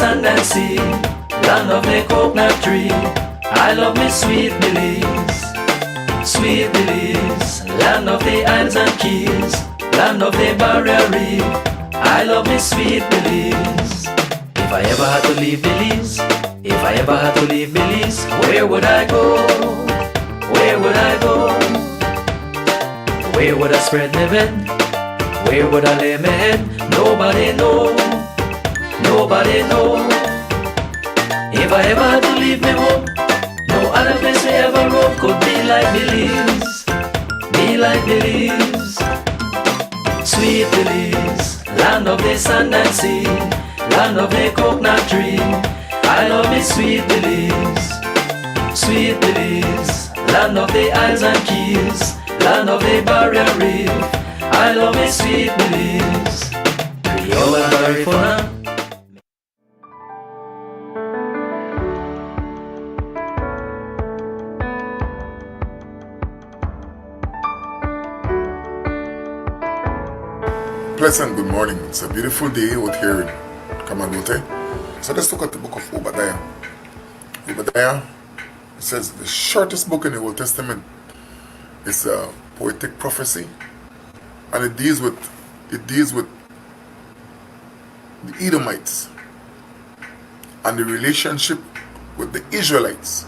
sand and sea, land of the coconut tree. I love me sweet Belize, sweet Belize, land of the isles and keys, land of the barrier reef. I love me sweet Belize. If I ever had to leave Belize, if I ever had to leave Belize, where would I go? Where would I go? Where would I spread my bed? Where would I lay my head? Nobody know, nobody know. If I ever had to leave me home, no other place I ever roam could be like Belize, be like Belize. Sweet Belize, land of the sand and sea, land of the coconut tree. I love me sweet Belize, sweet Belize, land of the isles and keys, land of the barrier reef. I love me sweet Belize. Rio and Barifuna. Pleasant good morning. It's a beautiful day out here in Kamagote. So let's look at the book of Obadiah. Obadiah, it says the shortest book in the Old Testament. It's a poetic prophecy, and it deals with the Edomites and the relationship with the Israelites.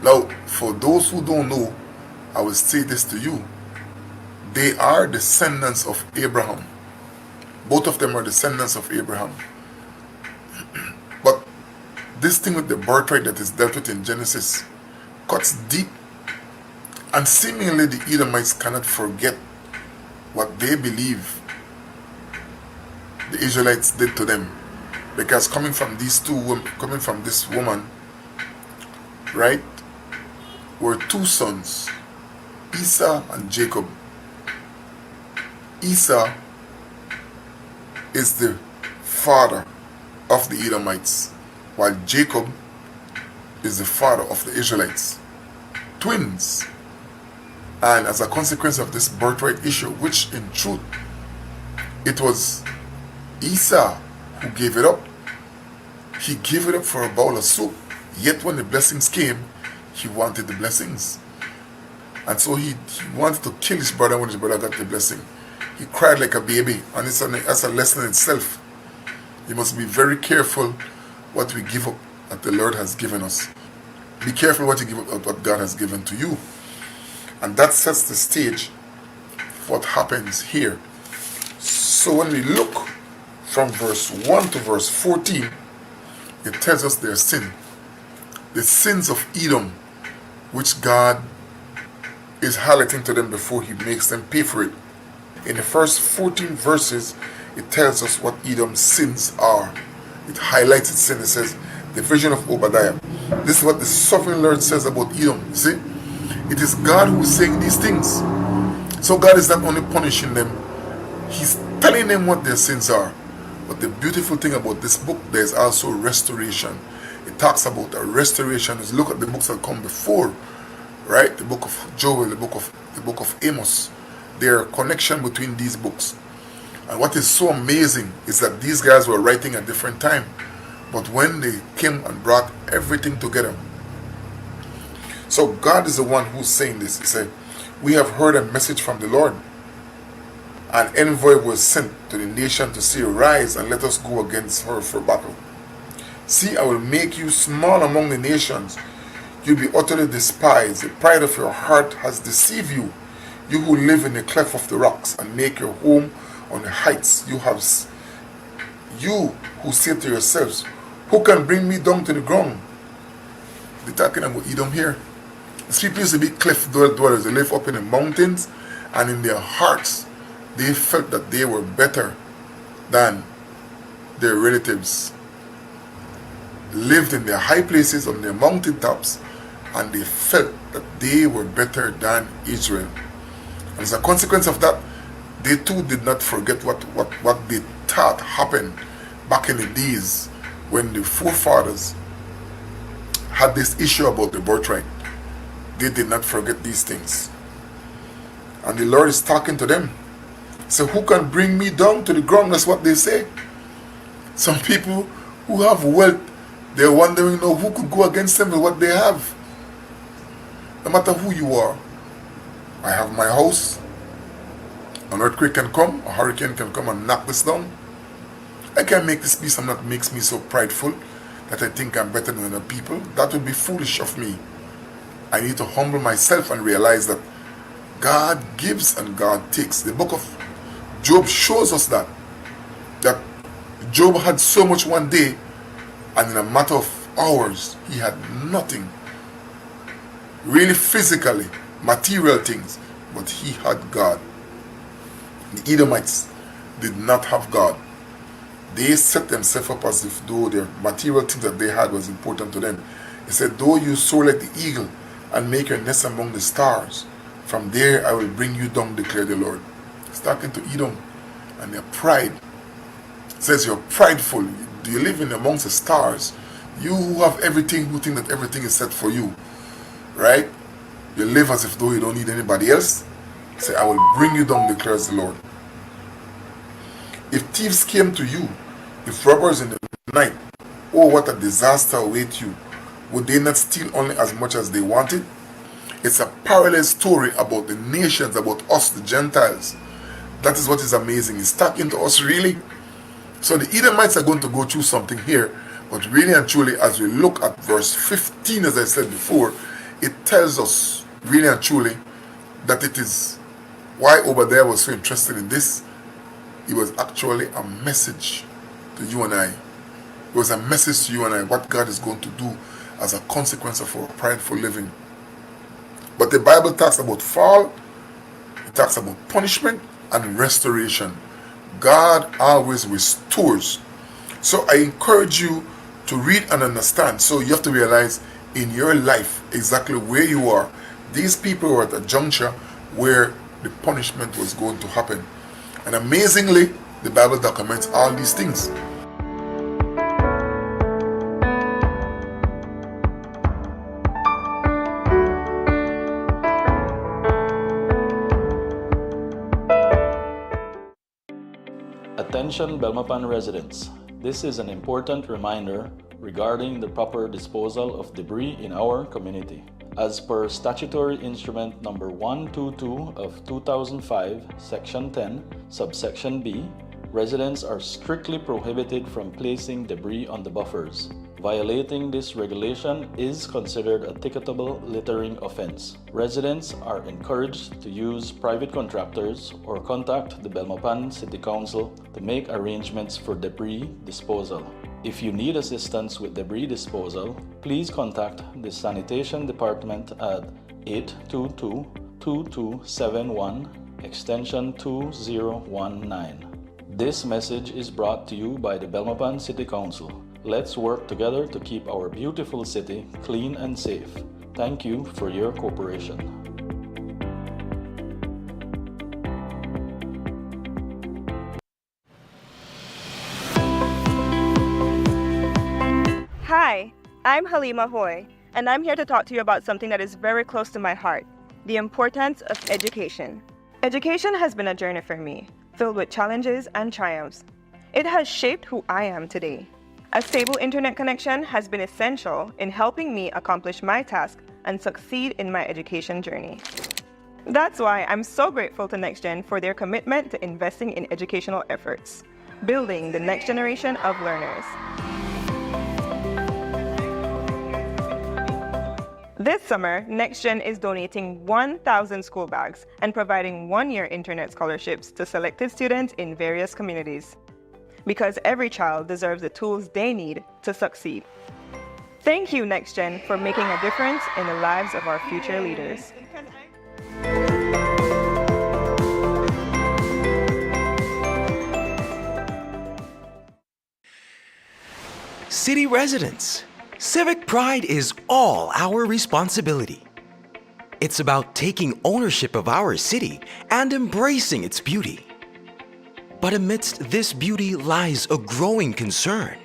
Now, for those who don't know, I will say this to you: they are descendants of Abraham. Both of them are descendants of Abraham. But this thing with the birthright that is dealt with in Genesis cuts deep, and seemingly the Edomites cannot forget what they believe the Israelites did to them. Because coming from these two women, coming from this woman, right, were two sons, Esau and Jacob. Esau is the father of the Edomites, while Jacob is the father of the Israelites. Twins. And as a consequence of this birthright issue, which in truth, it was Esau who gave it up. He gave it up for a bowl of soup. Yet when the blessings came, he wanted the blessings. And so he wanted to kill his brother when his brother got the blessing. He cried like a baby, and that's a lesson in itself. You must be very careful what we give up that the Lord has given us. Be careful what you give up what God has given to you. And that sets the stage for what happens here. So when we look from verse 1 to verse 14, it tells us their sin. The sins of Edom, which God is highlighting to them before he makes them pay for it. In the first 14 verses, it tells us what Edom's sins are. It highlights its sin. It says, the vision of Obadiah. This is what the sovereign Lord says about Edom. You see? It is God who is saying these things. So God is not only punishing them, he's telling them what their sins are. But the beautiful thing about this book, there is also restoration. It talks about a restoration. Let's look at the books that come before, right? The book of Joel, the book of Amos. There are connection between these books. And what is so amazing is that these guys were writing at different time. But when they came and brought everything together. So God is the one who's saying this. He said, we have heard a message from the Lord. An envoy was sent to the nation to say, rise and let us go against her for battle. See, I will make you small among the nations. You'll be utterly despised. The pride of your heart has deceived you. You who live in the cleft of the rocks and make your home on the heights, you who say to yourselves, who can bring me down to the ground? They're talking about Edom here. These people used to be cliff dwellers. They live up in the mountains, and in their hearts, they felt that they were better than their relatives. Lived in their high places on their mountain tops, and they felt that they were better than Israel. And as a consequence of that, they too did not forget what they thought happened back in the days when the forefathers had this issue about the birthright. They did not forget these things. And the Lord is talking to them. So who can bring me down to the ground? That's what they say. Some people who have wealth, they're wondering now who could go against them with what they have. No matter who you are, I have my house. An earthquake can come, a hurricane can come and knock this down. I can make this be something that makes me so prideful that I think I'm better than other people. That would be foolish of me. I need to humble myself and realize that God gives and God takes. The book of Job shows us that Job had so much one day, and in a matter of hours he had nothing, really physically, material things, but he had God. The Edomites did not have God. They set themselves up as if though their material things that they had was important to them. He said, though you soar like the eagle and make your nest among the stars, from there I will bring you down, declare the Lord. He's talking to Edom and their pride. It says you're prideful. Do you live in amongst the stars? You who have everything, who think that everything is set for you, right? You live as if though you don't need anybody else. Say, I will bring you down, declares the Lord. If thieves came to you, if robbers in the night, oh, what a disaster await you. Would they not steal only as much as they wanted? It's a parallel story about the nations, about us, the Gentiles. That is what is amazing. It's talking to us really. So the Edomites are going to go through something here, but really and truly, as we look at verse 15, as I said before, it tells us really and truly that it is why Obadiah was so interested in this. It was actually a message to you and I. It was a message to you and I, what God is going to do as a consequence of our prideful living. But the Bible talks about fall, it talks about punishment and restoration. God always restores. So I encourage you to read and understand. So you have to realize in your life exactly where you are. These people were at a juncture where the punishment was going to happen. And amazingly, the Bible documents all these things. Attention Belmopan residents, this is an important reminder regarding the proper disposal of debris in our community. As per Statutory Instrument Number 122 of 2005, Section 10, Subsection B, residents are strictly prohibited from placing debris on the buffers. Violating this regulation is considered a ticketable littering offense. Residents are encouraged to use private contractors or contact the Belmopan City Council to make arrangements for debris disposal. If you need assistance with debris disposal, please contact the Sanitation Department at 822-2271, extension 2019. This message is brought to you by the Belmopan City Council. Let's work together to keep our beautiful city clean and safe. Thank you for your cooperation. Hi, I'm Halima Hoy, and I'm here to talk to you about something that is very close to my heart, the importance of education. Education has been a journey for me, filled with challenges and triumphs. It has shaped who I am today. A stable internet connection has been essential in helping me accomplish my task and succeed in my education journey. That's why I'm so grateful to NextGen for their commitment to investing in educational efforts, building the next generation of learners. This summer, NextGen is donating 1,000 school bags and providing one-year internet scholarships to selected students in various communities. Because every child deserves the tools they need to succeed. Thank you, NextGen, for making a difference in the lives of our future leaders. City residents, civic pride is all our responsibility. It's about taking ownership of our city and embracing its beauty. But amidst this beauty lies a growing concern: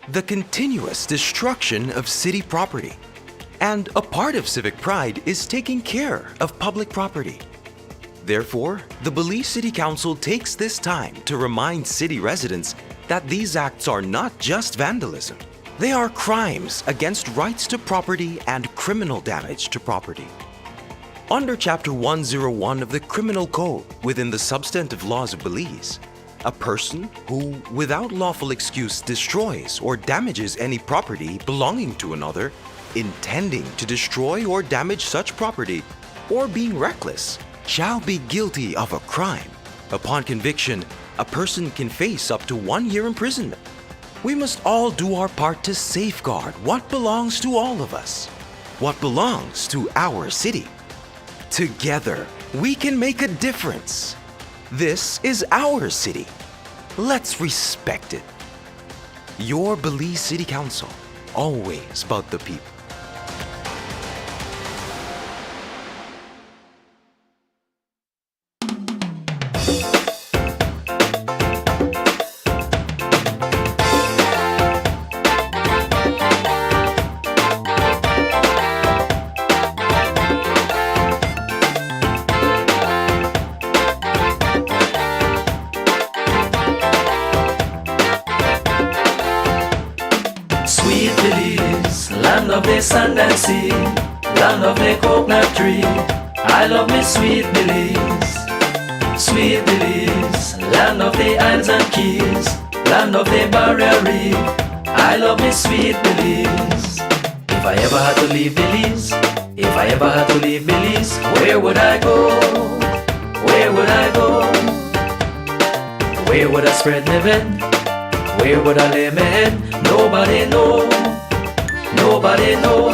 the continuous destruction of city property. And a part of civic pride is taking care of public property. Therefore, the Belize City Council takes this time to remind city residents that these acts are not just vandalism. They are crimes against rights to property and criminal damage to property. Under Chapter 101 of the Criminal Code, within the substantive laws of Belize, a person who, without lawful excuse, destroys or damages any property belonging to another, intending to destroy or damage such property, or being reckless, shall be guilty of a crime. Upon conviction, a person can face up to 1 year imprisonment. We must all do our part to safeguard what belongs to all of us, what belongs to our city. Together, we can make a difference. This is our city. Let's respect it. Your Belize City Council, always about the people. Sweet Belize, land of the sand and sea, land of the coconut tree. I love me sweet Belize. Sweet Belize, land of the islands and keys, land of the barrier reef. I love me sweet Belize. If I ever had to leave Belize, if I ever had to leave Belize, where would I go? Where would I go? Where would I spread my bed? Where would I lay my head? Nobody know, nobody know.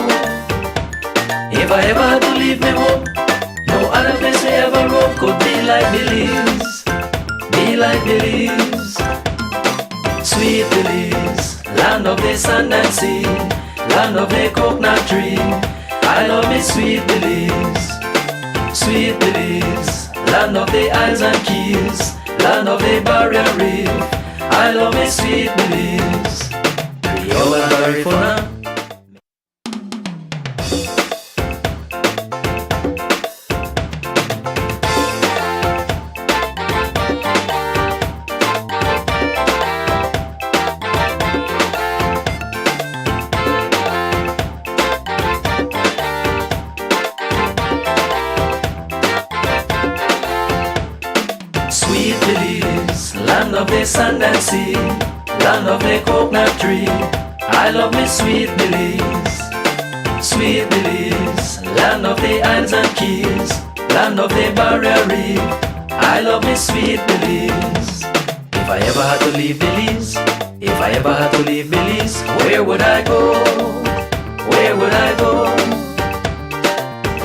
If I ever had to leave me home, no other place I ever roam could be like Belize, be like Belize. Sweet Belize, land of the sand and sea, land of the coconut tree. I love me sweet Belize. Sweet Belize, land of the islands and keys, land of the barrier reef. I love me sweet Belize. Yo, I'm very for now. Sweet Belize, land of the sand and sea, land of the coconut tree. I love me sweet Belize. Sweet Belize, land of the islands and keys, land of the barrier reef. I love me sweet Belize. If I ever had to leave Belize, if I ever had to leave Belize, where would I go? Where would I go?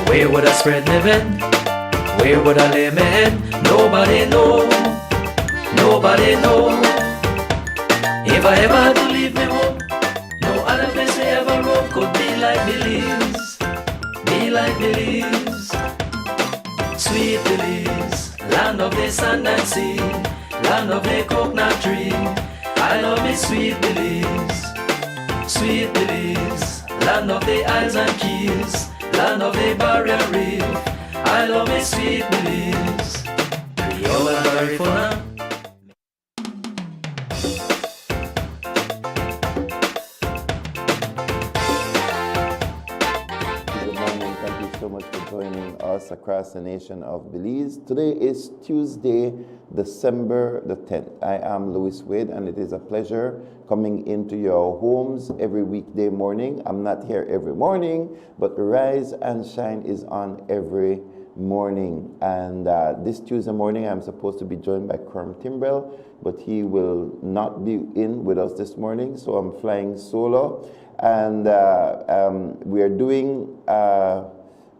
Where would I spread my bed? Where would I lay my head? Nobody know, nobody know. If I ever had to leave me home, no other place I ever roam could be like Belize, be like Belize. Sweet Belize, land of the sand and sea, land of the coconut tree. I love me sweet Belize. Sweet Belize, land of the islands and keys, land of the barrier reef. I love me sweet Belize. Yo, I'm very for now. Good morning. Thank you so much for joining us across the nation of Belize. Today is Tuesday, December the 10th. I am Louis Wade, and it is a pleasure coming into your homes every weekday morning. I'm not here every morning, but Rise and Shine is on every morning. And this Tuesday morning, I'm supposed to be joined by Kerm Timbrell, but he will not be in with us this morning, so I'm flying solo. And we are doing a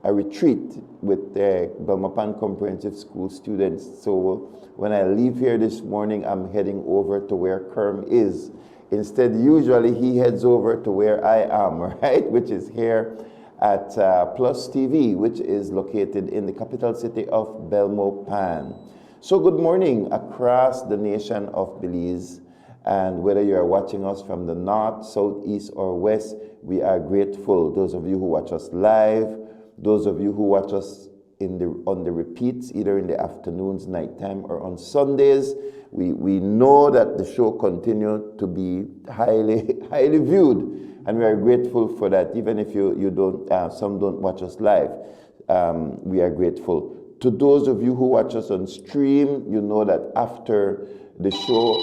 retreat with the Belmopan Comprehensive School students. So when I leave here this morning, I'm heading over to where Kerm is. Instead, usually he heads over to where I am, right? Which is here at PlusTV, which is located in the capital city of Belmopan. So good morning across the nation of Belize. And whether you are watching us from the north, south, east, or west, we are grateful. Those of you who watch us live, those of you who watch us on the repeats, either in the afternoons, nighttime, or on Sundays. We know that the show continued to be highly viewed, and we are grateful for that. Even if you don't, some don't watch us live, we are grateful. To those of you who watch us on stream, you know that after the show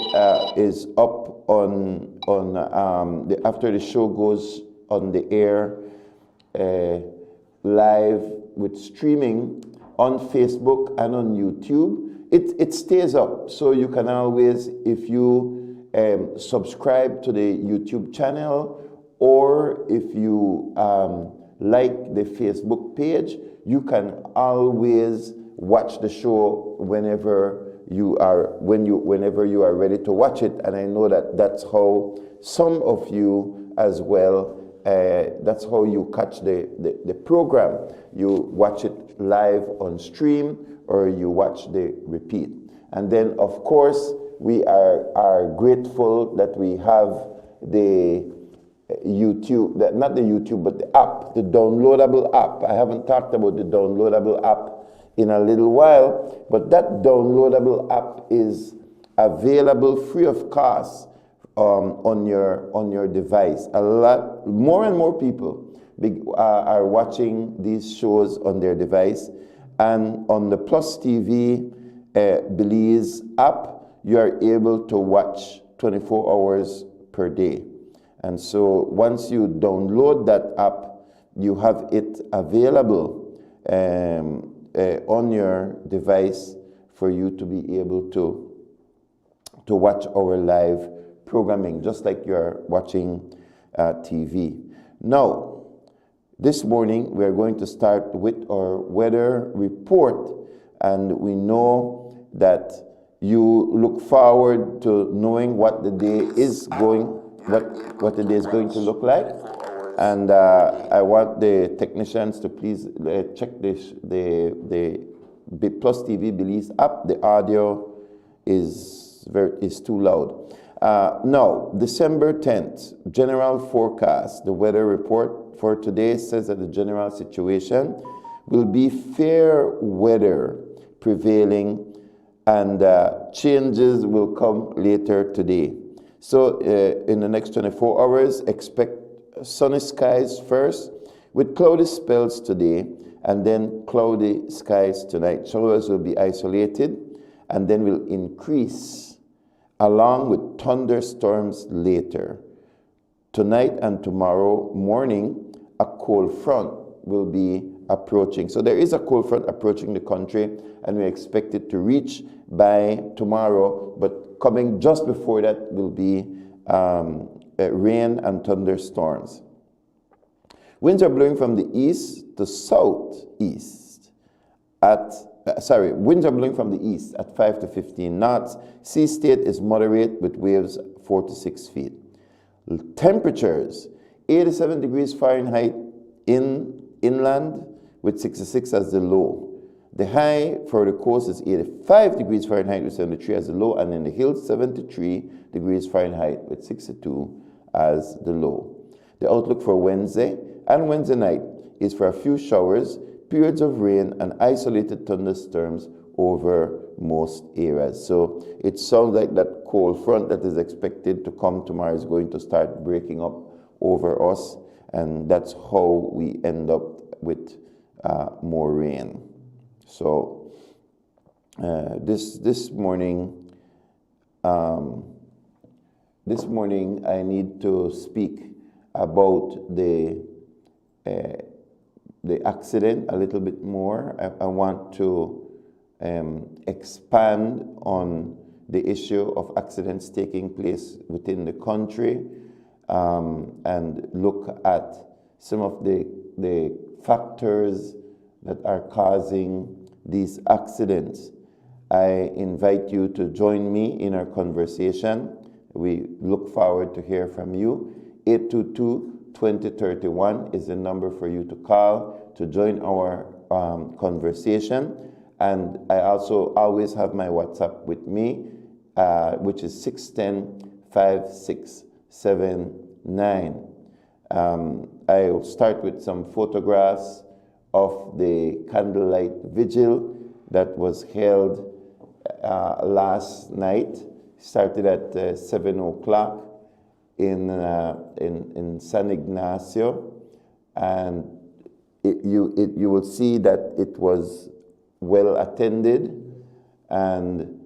is up after the show goes on the air live with streaming on Facebook and on YouTube, it stays up. So you can always, if you subscribe to the YouTube channel, or if you like the Facebook page, you can always watch the show whenever you are ready to watch it. And I know that that's how some of you as well, that's how you catch the program. You watch it live on stream, or you watch the repeat. And then, of course, we are grateful that we have the YouTube, not the YouTube, but the app, the downloadable app. I haven't talked about the downloadable app in a little while, but that downloadable app is available free of cost on your device. A lot more and more people are watching these shows on their device, and on the PlusTV Belize app, you are able to watch 24 hours per day. And so once you download that app, you have it available on your device for you to be able to watch our live programming, just like you're watching TV. Now, this morning we are going to start with our weather report, and we know that you look forward to knowing what the day is going, what the day is going to look like. And I want the technicians to please check the PlusTV Belize app. The audio is too loud. Now, December 10th, general forecast. The weather report for today says that the general situation will be fair weather prevailing, and changes will come later today. So in the next 24 hours, expect sunny skies first, with cloudy spells today, and then cloudy skies tonight. Showers will be isolated and then will increase, along with thunderstorms later. Tonight and tomorrow morning, a cold front will be approaching. So there is a cold front approaching the country, and we expect it to reach by tomorrow, but coming just before that will be rain and thunderstorms. Winds are blowing from the east to southeast winds are blowing from the east at 5 to 15 knots. Sea state is moderate with waves 4 to 6 feet. Temperatures, 87 degrees Fahrenheit inland with 66 as the low. The high for the coast is 85 degrees Fahrenheit with 73 as the low, and in the hills 73 degrees Fahrenheit with 62 as the low. The outlook for Wednesday and Wednesday night is for a few showers, periods of rain, and isolated thunderstorms over most areas. So it sounds like that cold front that is expected to come tomorrow is going to start breaking up over us, and that's how we end up with more rain. So this morning I need to speak about the accident a little bit more. I want to expand on the issue of accidents taking place within the country, and look at some of the factors that are causing these accidents. I invite you to join me in our conversation. We look forward to hear from you. 822-2031 is the number for you to call to join our conversation. And I also always have my WhatsApp with me, which is 610-5679. I'll start with some photographs of the candlelight vigil that was held last night. Started at 7 o'clock in San Ignacio, and you will see that it was well attended, and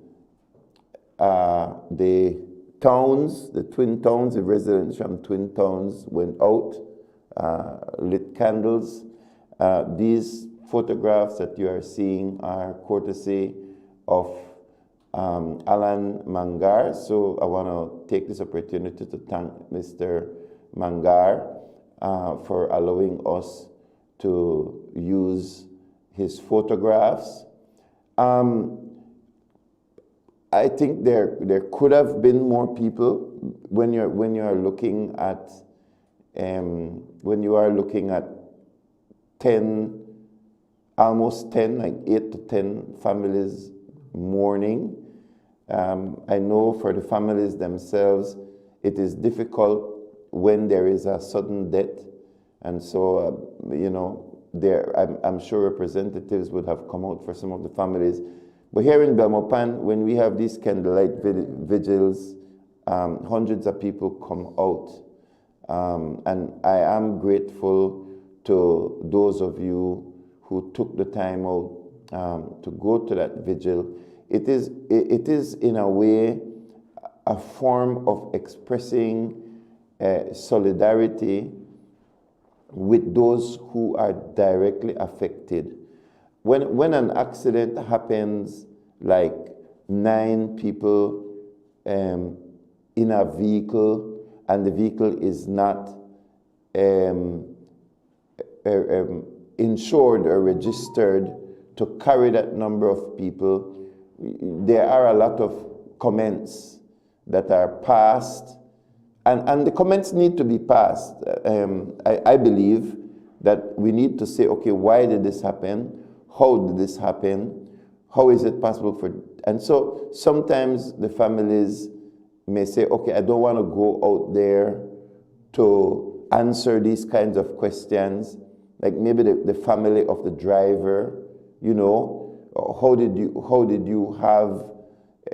the towns, the twin towns, the residents from twin towns went out, lit candles. These photographs that you are seeing are courtesy of Alan Mangar. So I want to take this opportunity to thank Mr. Mangar for allowing us to use his photographs. I think there could have been more people when you are looking at 10, almost 10, like 8 to 10 families mourning. I know for the families themselves, it is difficult when there is a sudden death, and so you know, I'm sure representatives would have come out for some of the families. But here in Belmopan, when we have these candlelight vigils, hundreds of people come out. And I am grateful to those of you who took the time out to go to that vigil. It is in a way a form of expressing solidarity with those who are directly affected. When an accident happens, like 9 people in a vehicle, and the vehicle is not insured or registered to carry that number of people, there are a lot of comments that are passed, and the comments need to be passed. I believe that we need to say, okay, why did this happen? How did this happen? How is it possible for... And so sometimes the families may say, okay, I don't want to go out there to answer these kinds of questions. Like maybe the family of the driver, you know, how did you have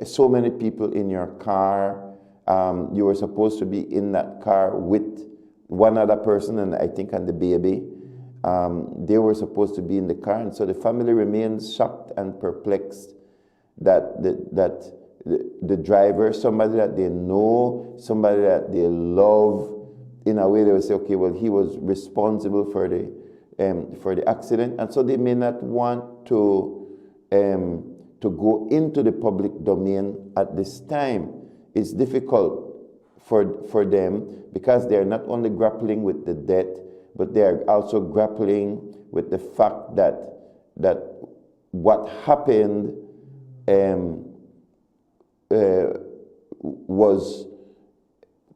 so many people in your car? You were supposed to be in that car with one other person, and I think and the baby. They were supposed to be in the car, and so the family remains shocked and perplexed that the driver, somebody that they know, somebody that they love, in a way they will say, okay, well, he was responsible for the accident, and so they may not want to go into the public domain at this time. It's difficult for them because they are not only grappling with the death, but they are also grappling with the fact that what happened was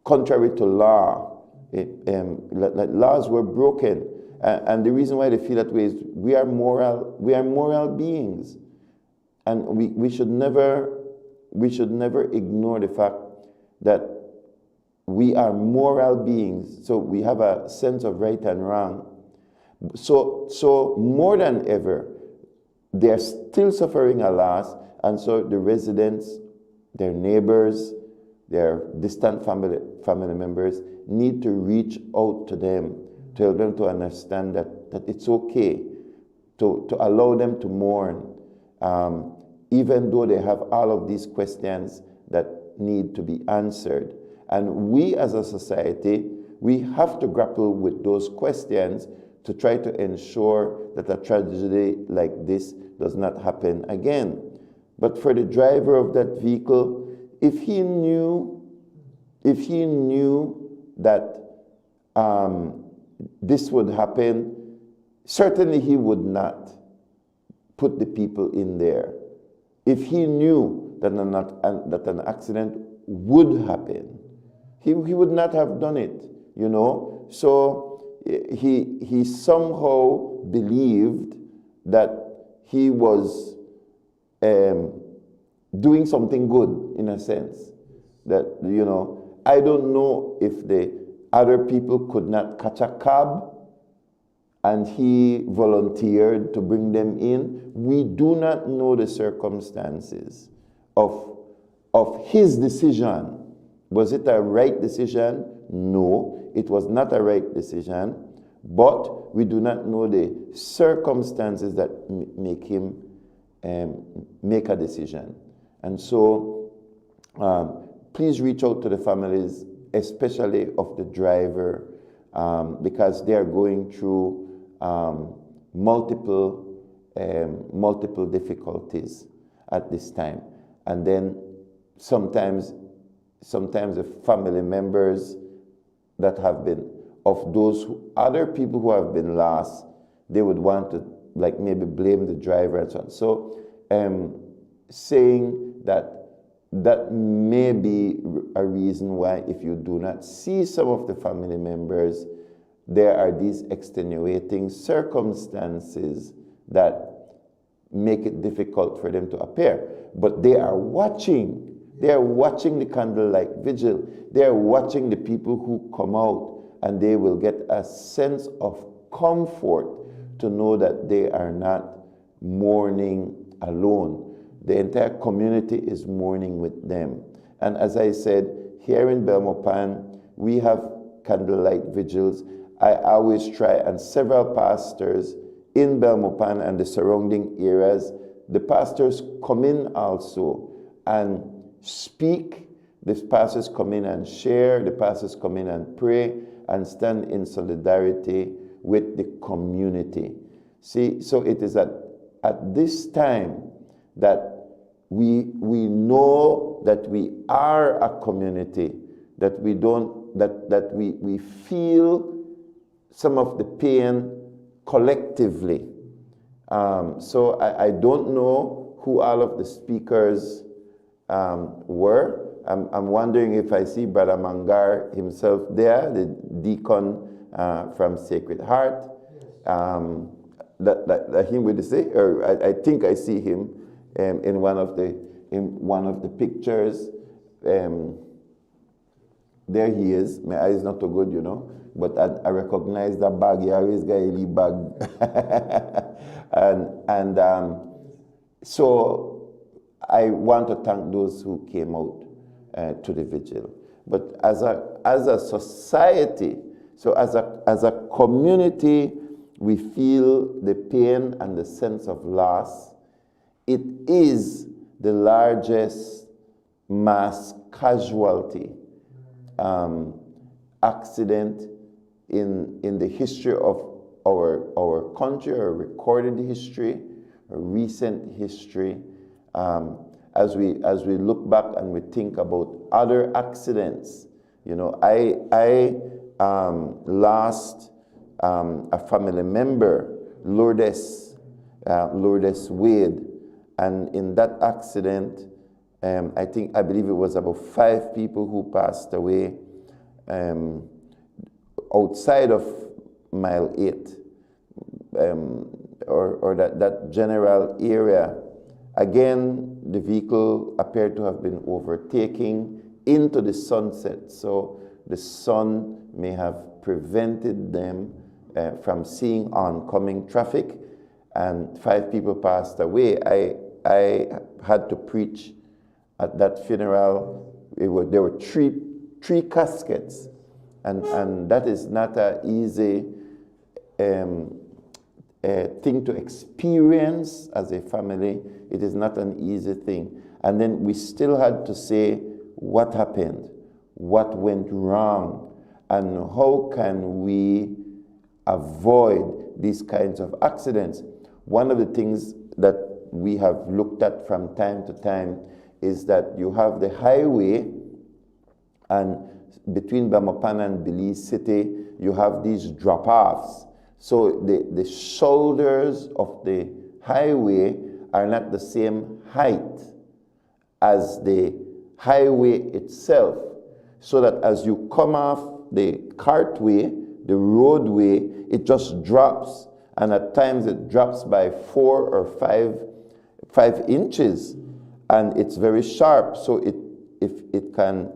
contrary to law. Laws were broken, and the reason why they feel that way is we are moral beings, and we should never ignore the fact that we are moral beings, so we have a sense of right and wrong. So more than ever, they're still suffering a loss, and so the residents, their neighbors, their distant family members need to reach out to them, to help them to understand that it's okay to allow them to mourn, even though they have all of these questions that need to be answered. And we as a society, we have to grapple with those questions to try to ensure that a tragedy like this does not happen again. But for the driver of that vehicle, if he knew that this would happen, certainly he would not put the people in there. If he knew that an accident would happen, he would not have done it, you know. So he somehow believed that he was doing something good, in a sense. That, you know, I don't know if the other people could not catch a cab and he volunteered to bring them in. We do not know the circumstances of his decision. Was it a right decision? No, it was not a right decision, but we do not know the circumstances that make him make a decision. And so please reach out to the families, especially of the driver, because they are going through multiple difficulties at this time. And then sometimes the family members that have been, of those other people who have been lost, they would want to like maybe blame the driver and so on. So saying that may be a reason why, if you do not see some of the family members, there are these extenuating circumstances that make it difficult for them to appear. But they are watching. They are watching the candlelight vigil. They are watching the people who come out, and they will get a sense of comfort to know that they are not mourning alone. The entire community is mourning with them. And as I said, here in Belmopan, we have candlelight vigils. I always try, and several pastors in Belmopan and the surrounding areas, the pastors come in also and speak. The pastors come in and share. The pastors come in and pray and stand in solidarity with the community. See, so it is at this time that we know that we are a community, that we don't, that we feel some of the pain collectively. So I don't know who all of the speakers were. I'm wondering if I see Brother Mangar himself there, the deacon from Sacred Heart. That him with the say, or I think I see him in one of the pictures. There he is. My eyes not too good, you know, but I recognize that bag. He always got a little bag. So I want to thank those who came out to the vigil. But as a society, so as a community, we feel the pain and the sense of loss. It is the largest mass casualty accident in the history of our country, or recorded history, or recent history. As we look back and we think about other accidents, you know, I lost a family member, Lourdes Wade, and in that accident, I believe it was about 5 people who passed away outside of mile 8, or that general area. Again, the vehicle appeared to have been overtaking into the sunset, so the sun may have prevented them from seeing oncoming traffic, and 5 people passed away. I had to preach at that funeral. There were three caskets, and that is not an easy thing to experience as a family. It is not an easy thing. And then we still had to say what happened, what went wrong, and how can we avoid these kinds of accidents. One of the things that we have looked at from time to time is that you have the highway, and between Belmopan and Belize City, you have these drop-offs. So the shoulders of the highway are not the same height as the highway itself. So that as you come off the cartway, the roadway, it just drops. And at times it drops by 4 or 5 inches. And it's very sharp. So if it can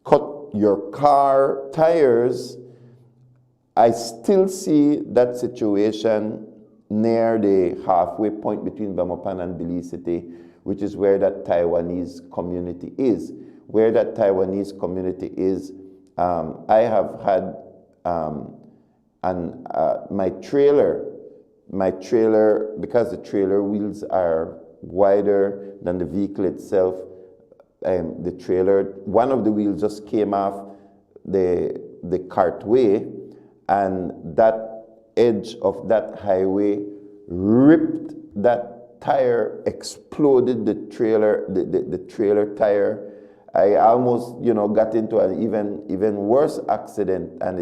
cut your car tires, I still see that situation near the halfway point between Belmopan and Belize City, which is where that Taiwanese community is. Where that Taiwanese community is, I have had my trailer, because the trailer wheels are wider than the vehicle itself, the trailer, one of the wheels just came off the cartway, and that edge of that highway ripped that tire, exploded the trailer, the trailer tire. I almost, got into an even worse accident, and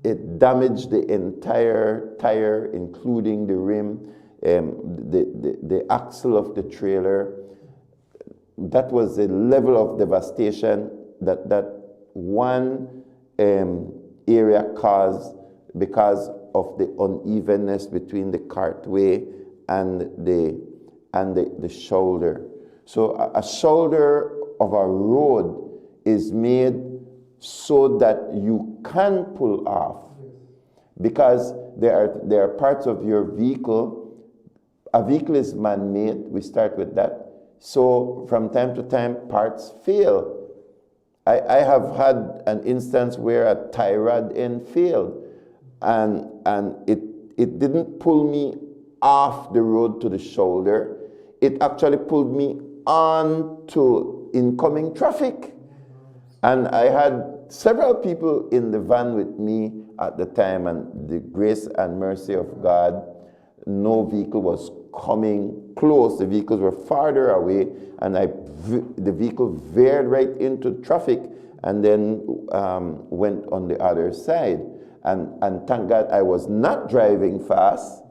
it damaged the entire tire, including the rim, the axle of the trailer. That was the level of devastation that one area caused because of the unevenness between the cartway and the shoulder. So a shoulder of a road is made so that you can pull off, because there are parts of your vehicle. A vehicle is man-made. We start with that. So from time to time, parts fail. I have had an instance where a tie rod end failed, and it didn't pull me off the road to the shoulder. It actually pulled me onto incoming traffic. And I had several people in the van with me at the time, and the grace and mercy of God, no vehicle was coming close. The vehicles were farther away, and the vehicle veered right into traffic and then went on the other side. And thank God I was not driving fast,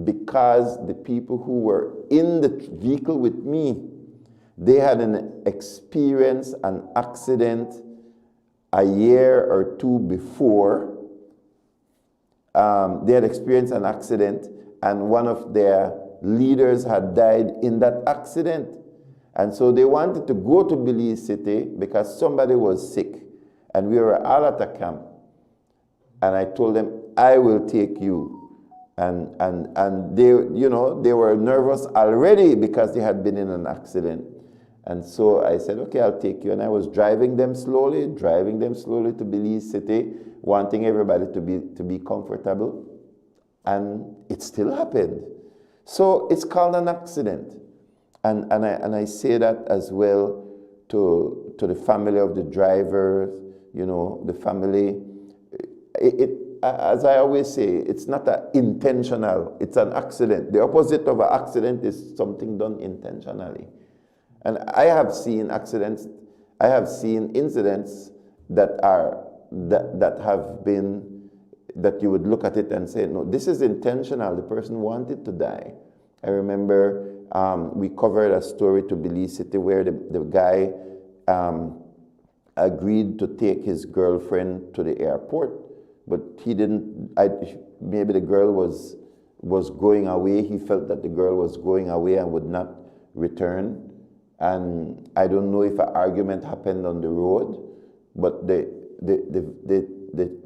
because the people who were in the vehicle with me, they had experienced an accident a year or two before. They had experienced an accident, and one of their leaders had died in that accident. And so they wanted to go to Belize City because somebody was sick, and we were all at a camp. And I told them, I will take you. And they, they were nervous already because they had been in an accident. And so I said, okay, I'll take you. And I was driving them slowly to Belize City, wanting everybody to be comfortable. And it still happened. So it's called an accident. And I say that as well to the family of the drivers, the family. As I always say, it's not intentional, it's an accident. The opposite of an accident is something done intentionally. And I have seen accidents, I have seen incidents that have been, that you would look at it and say, no, this is intentional, the person wanted to die. I remember we covered a story to Belize City where the guy agreed to take his girlfriend to the airport, but he didn't. Maybe the girl was going away. He felt that the girl was going away and would not return. And I don't know if an argument happened on the road, but the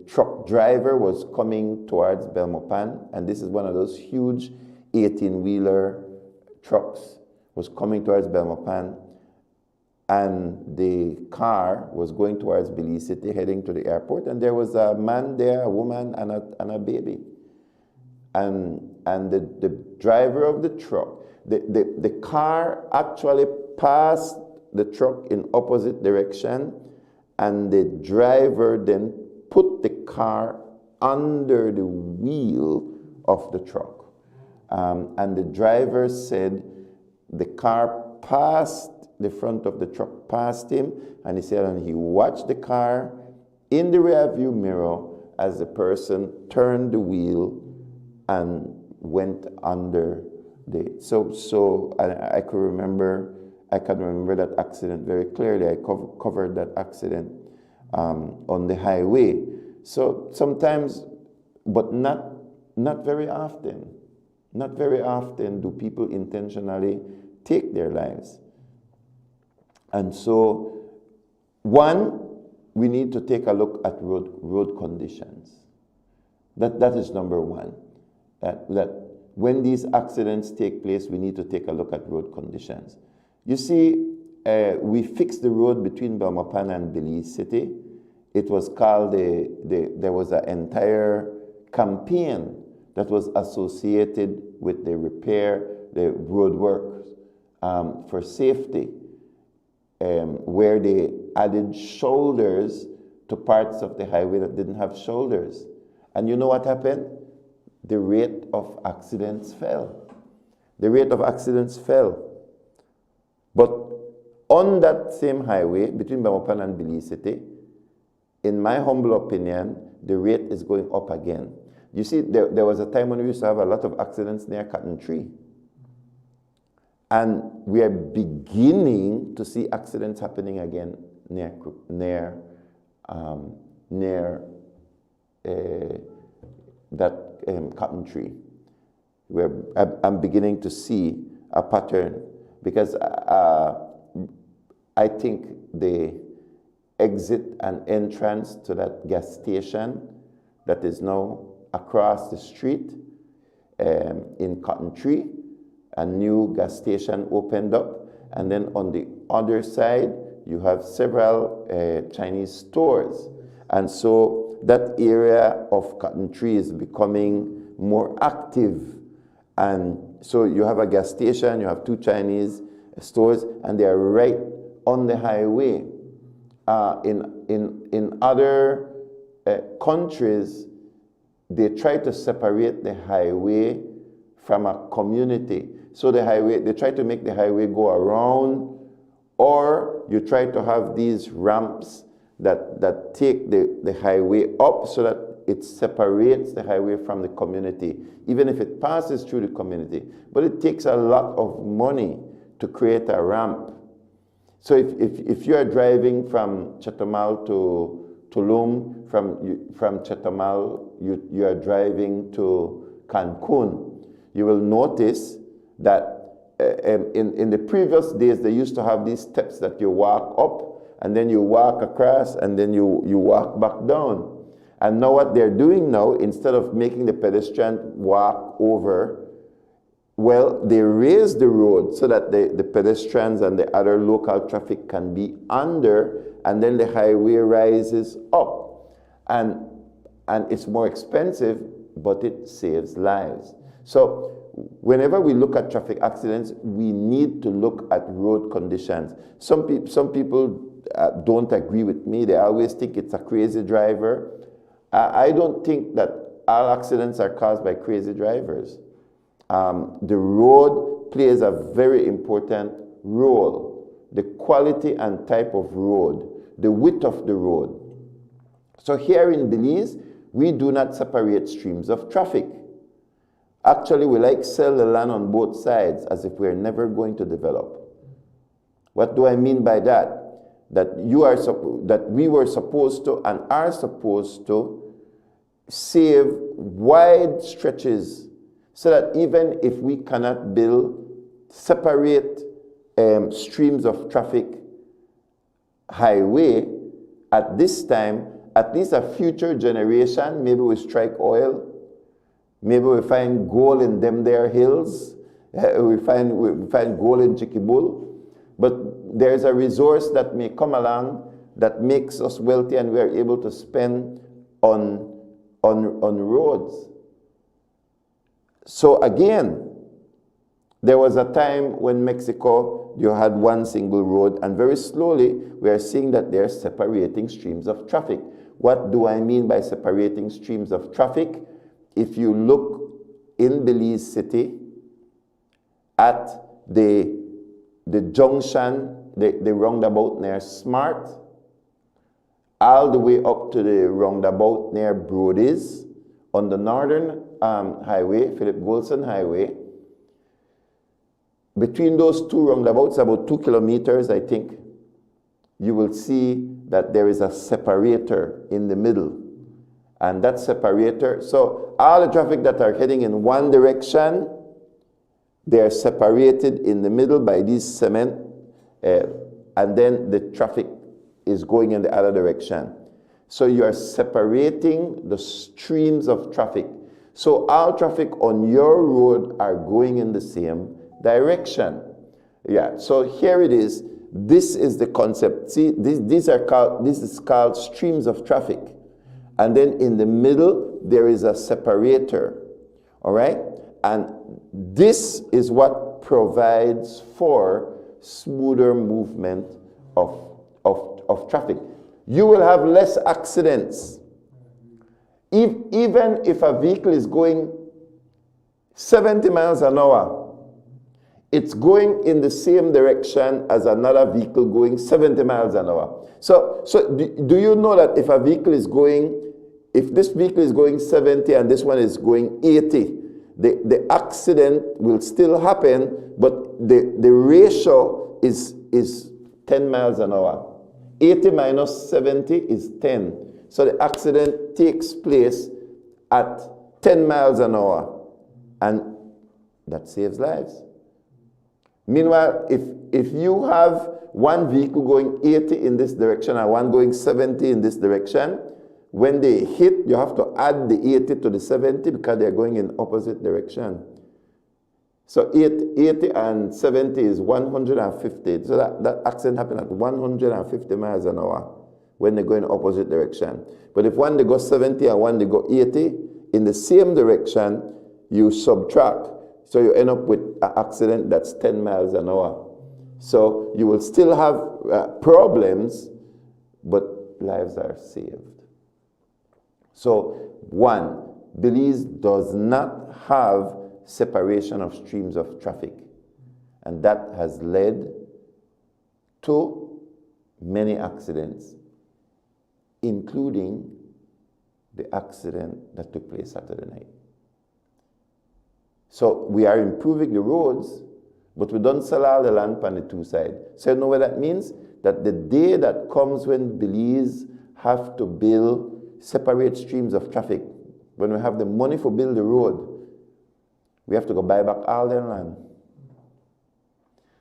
truck driver was coming towards Belmopan, and this is one of those huge 18-wheeler trucks, was coming towards Belmopan, and the car was going towards Belize City, heading to the airport, and there was a man there, a woman, and a baby. And the driver of the truck, the car actually passed the truck in opposite direction, and the driver then put the car under the wheel of the truck. And the driver said the car passed, the front of the truck passed him, and he said, and he watched the car in the rearview mirror as the person turned the wheel and went under the. So I could remember. I can remember that accident very clearly. I covered that accident on the highway. So sometimes, but not very often. Not very often do people intentionally take their lives. And so, one, we need to take a look at road conditions. That is number one. That when these accidents take place, we need to take a look at road conditions. You see, we fixed the road between Belmopan and Belize City. It was called, there was an entire campaign that was associated with the repair, the road works for safety, where they added shoulders to parts of the highway that didn't have shoulders. And you know what happened? The rate of accidents fell. The rate of accidents fell. But on that same highway between Belmopan and Belize City, in my humble opinion, the rate is going up again. You see, there was a time when we used to have a lot of accidents near Cotton Tree. And we are beginning to see accidents happening again near that Cotton Tree. I'm beginning to see a pattern because I think the exit and entrance to that gas station that is now across the street in Cotton Tree, a new gas station opened up, and then on the other side you have several Chinese stores, and so that area of Cotton Tree is becoming more active. And so you have a gas station, you have two Chinese stores, and they are right on the highway. In other countries, they try to separate the highway from a community. So the highway, they try to make the highway go around, or you try to have these ramps that take the highway up so that it separates the highway from the community, even if it passes through the community. But it takes a lot of money to create a ramp. So if you are driving from Chetumal to Tulum, from Chetumal you are driving to Cancun, you will notice that in the previous days they used to have these steps that you walk up and then you walk across and then you walk back down. And now what they're doing now, instead of making the pedestrian walk over, well, they raise the road so that the pedestrians and the other local traffic can be under, and then the highway rises up. And it's more expensive, but it saves lives. So whenever we look at traffic accidents, we need to look at road conditions. Some people don't agree with me. They always think it's a crazy driver. I don't think that all accidents are caused by crazy drivers. The road plays a very important role. The quality and type of road, the width of the road. So here in Belize, we do not separate streams of traffic. Actually, we like sell the land on both sides as if we're never going to develop. What do I mean by that? That we were supposed to and are supposed to save wide stretches so that even if we cannot build separate streams of traffic highway at this time, at least a future generation, maybe we strike oil, maybe we find gold in them there hills, we find gold in Chiquibul, but there's a resource that may come along that makes us wealthy and we are able to spend on roads. So again, there was a time when Mexico, you had one single road, and very slowly we are seeing that they're separating streams of traffic. What do I mean by separating streams of traffic? If you look in Belize City at the junction, the roundabout near Smart, all the way up to the roundabout near Brody's on the northern highway, Philip Golson Highway. Between those two roundabouts, about 2 kilometers, I think, you will see that there is a separator in the middle. And that separator, so all the traffic that are heading in one direction, they are separated in the middle by these cement, and then the traffic is going in the other direction. So you are separating the streams of traffic. So all traffic on your road are going in the same direction. Yeah, so here it is. This is the concept. See, this is called streams of traffic. And then in the middle, there is a separator. All right? And this is what provides for smoother movement of traffic. You will have less accidents. Even if a vehicle is going 70 miles an hour, it's going in the same direction as another vehicle going 70 miles an hour. So do you know that if a vehicle is going, if this vehicle is going 70 and this one is going 80, the accident will still happen, but the ratio is 10 miles an hour. 80 minus 70 is 10. So the accident takes place at 10 miles an hour, and that saves lives. Meanwhile, if you have one vehicle going 80 in this direction and one going 70 in this direction, when they hit, you have to add the 80 to the 70 because they're going in opposite direction. So 80 and 70 is 150. So that accident happened at 150 miles an hour when they go in opposite direction. But if one they go 70 and one they go 80 in the same direction, you subtract. So you end up with an accident that's 10 miles an hour. So you will still have problems, but lives are saved. So one, Belize does not have separation of streams of traffic. And that has led to many accidents, including the accident that took place Saturday night. So we are improving the roads, but we don't sell all the land on the two sides. So you know what that means? That the day that comes when Belize have to build separate streams of traffic, when we have the money for build the road, we have to go buy back all their land.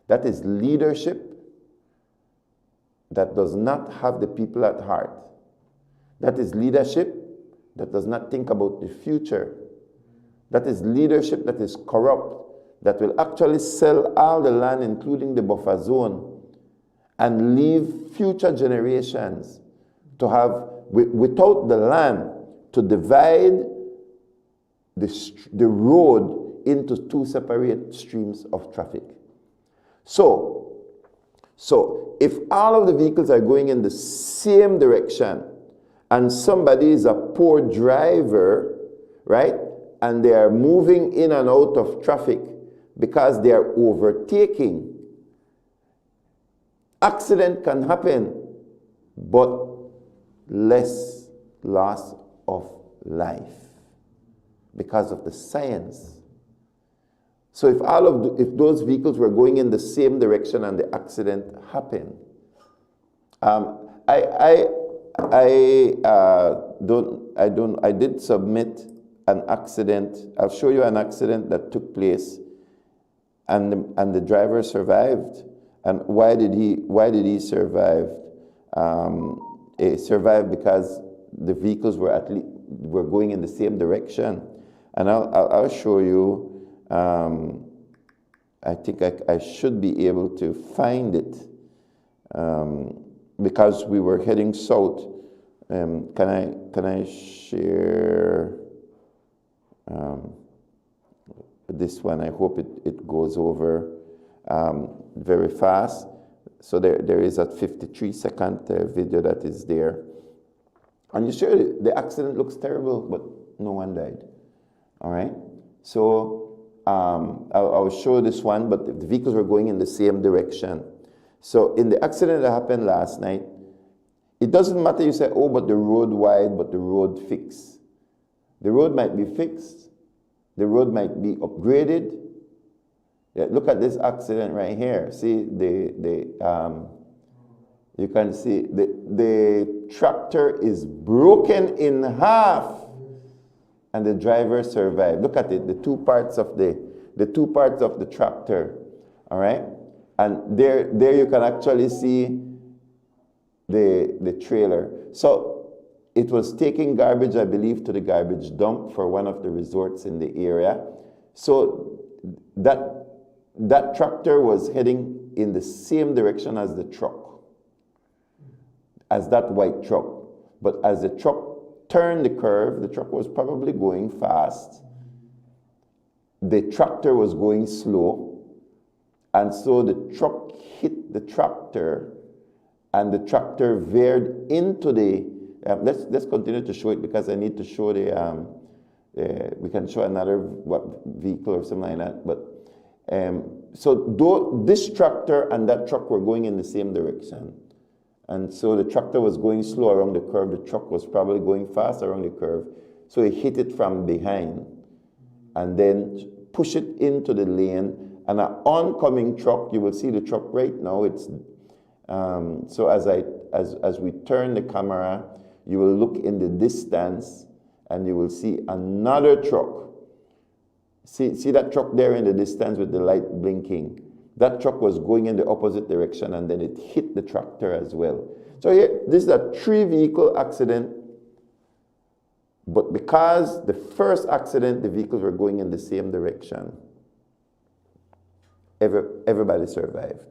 That is leadership that does not have the people at heart. That is leadership that does not think about the future. That is leadership that is corrupt, that will actually sell all the land, including the buffer zone, and leave future generations to have, without the land, to divide the road into two separate streams of traffic. So if all of the vehicles are going in the same direction and somebody is a poor driver, right, and they are moving in and out of traffic because they are overtaking, accident can happen, but less loss of life because of the science. So if those vehicles were going in the same direction and the accident happened, I did submit an accident. I'll show you an accident that took place, and the driver survived. And why did he survive? He survived because the vehicles were going in the same direction. And I'll show you. I think I should be able to find it because we were heading south. Can I share this one? I hope it goes over very fast. So there is a 53-second video that is there. And you sure the accident looks terrible, but no one died. All right? So I'll show this one, but the vehicles were going in the same direction. So in the accident that happened last night, it doesn't matter you say, oh, but the road wide, but the road fixed. The road might be fixed. The road might be upgraded. Yeah, look at this accident right here. See, you can see the tractor is broken in half. And the driver survived. Look at it, the two parts of the tractor, all right? And there you can actually see the trailer. So it was taking garbage, I believe, to the garbage dump for one of the resorts in the area. So that tractor was heading in the same direction as the truck, as that white truck. But as the truck turned the curve, the truck was probably going fast. The tractor was going slow. And so the truck hit the tractor, and the tractor veered into the, let's continue to show it, because I need to show we can show another vehicle or something like that. But so this tractor and that truck were going in the same direction. And so the tractor was going slow around the curve. The truck was probably going fast around the curve. So it hit it from behind and then push it into the lane. And an oncoming truck, you will see the truck right now. It's so as we turn the camera, you will look in the distance and you will see another truck. See that truck there in the distance with the light blinking? That truck was going in the opposite direction, and then it hit the tractor as well. So here, this is a 3-vehicle accident, but because the first accident, the vehicles were going in the same direction, everybody survived.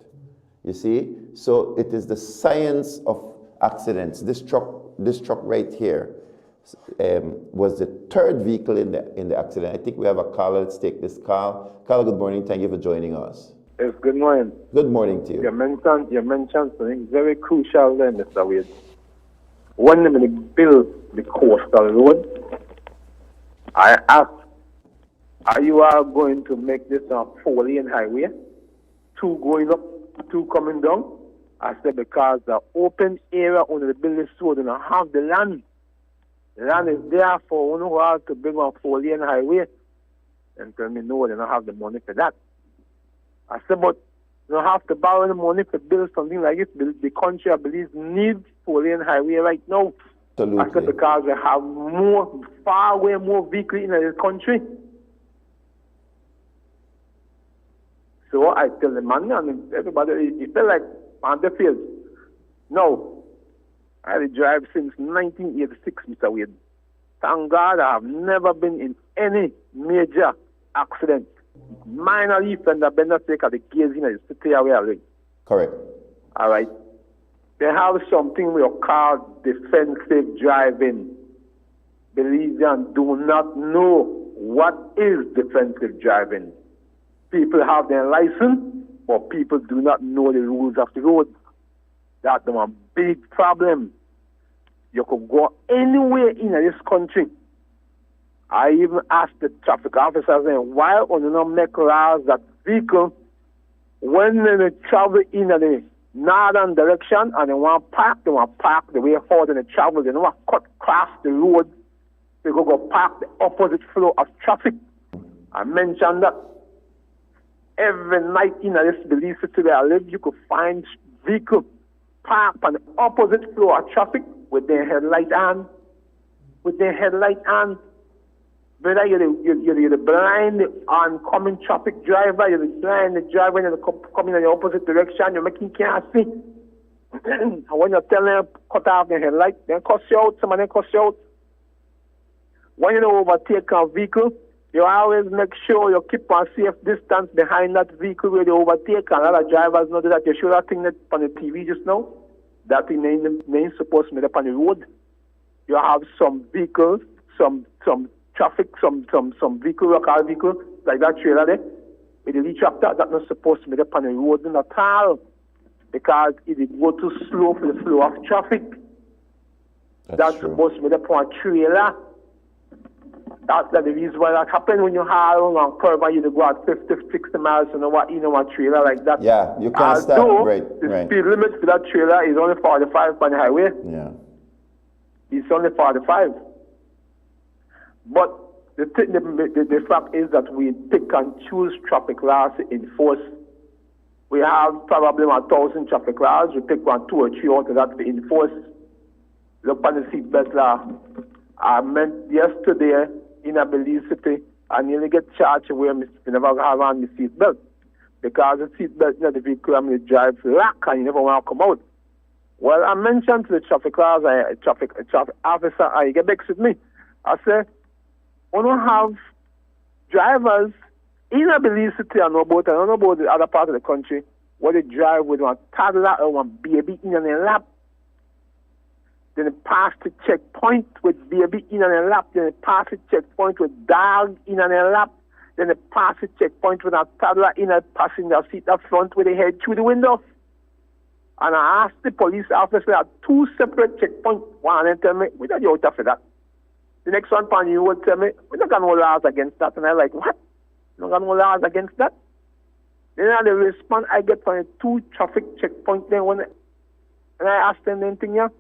You see? So it is the science of accidents. This truck right here was the 3rd vehicle in the accident. I think we have a caller. Let's take this call. Caller, good morning. Thank you for joining us. Yes, good morning. Good morning to you. You mentioned something very crucial there, Mr. Wade. When they build the coastal road, I asked, are you all going to make this a 4-lane highway? 2 going up, 2 coming down? I said, because the open area on the building road do not have the land. The land is there for one to build a 4-lane highway. And tell me, no, they don't have the money for that. I said, but you don't have to borrow the money to build something like this. The country, I believe, needs 4-lane highway right now. Absolutely. I said, because we have far way more vehicles in this country. So I tell the man and everybody, he felt like on the field. No, I had drive since 1986, Mr. Wade. Thank God I have never been in any major accident. Minor leaf and the bender take of the gears in the city where I live. Correct. All right. They have something we call defensive driving. Belizeans do not know what is defensive driving. People have their license, but people do not know the rules of the road. That's a big problem. You could go anywhere in this country. I even asked the traffic officers, why on you not make laws that vehicle, when they travel in the northern direction and they want to park the way forward and they travel, they don't want to cut across the road, they go park the opposite flow of traffic. I mentioned that every night in this Belize city where I live, you could find vehicles parked on the opposite flow of traffic with their headlight on. Whether you're the blind oncoming traffic driver, you're the blind driver coming in the opposite direction, you're making can't see. And when you're telling them cut off the headlight, then cuss you out, somebody cuss you out. When you overtake a vehicle, you always make sure you keep a safe distance behind that vehicle where they overtake. And a lot of drivers know that. You show that thing on the TV just now. That thing ain't supposed to be up on the road. You have some vehicles, some traffic, some vehicle, local vehicle, like that trailer there, with the tractor, that's not supposed to be up on the road at all, because it go too slow for the flow of traffic. That's supposed to be up on a trailer. That's the reason why that happens when you have on curve and you go at 50, 60 miles in a trailer like that. Yeah, you can't stop. Right. The speed limit for that trailer is only 45 on the highway. Yeah. It's only 45. But the fact is that we pick and choose traffic laws to enforce. We have probably 1,000 traffic laws. We pick 1, 2, or 3 out of that to enforce. Look on the seatbelt law. I meant yesterday in a Belize city, I nearly get charged where I never have on the seatbelt. Because the seatbelt in the vehicle, I'm going to drive lock and you never want to come out. Well, I mentioned to the traffic laws, traffic officer, I get back with me. I say, we don't have drivers in a Belize City, I don't know about the other part of the country, where they drive with one toddler or one baby in their lap. Then they pass the checkpoint with baby in their lap. Then they pass the checkpoint with dog in their lap. Then they pass the checkpoint with a toddler in a passenger seat up front with their head through the window. And I asked the police officer at 2 separate checkpoints. One and tell me, we don't out for that. The next one, pan you would tell me, we don't got no laws against that. And I'm like, what? We don't got no laws against that? Then the response I get from the 2 traffic checkpoints, then when and I asked them anything here.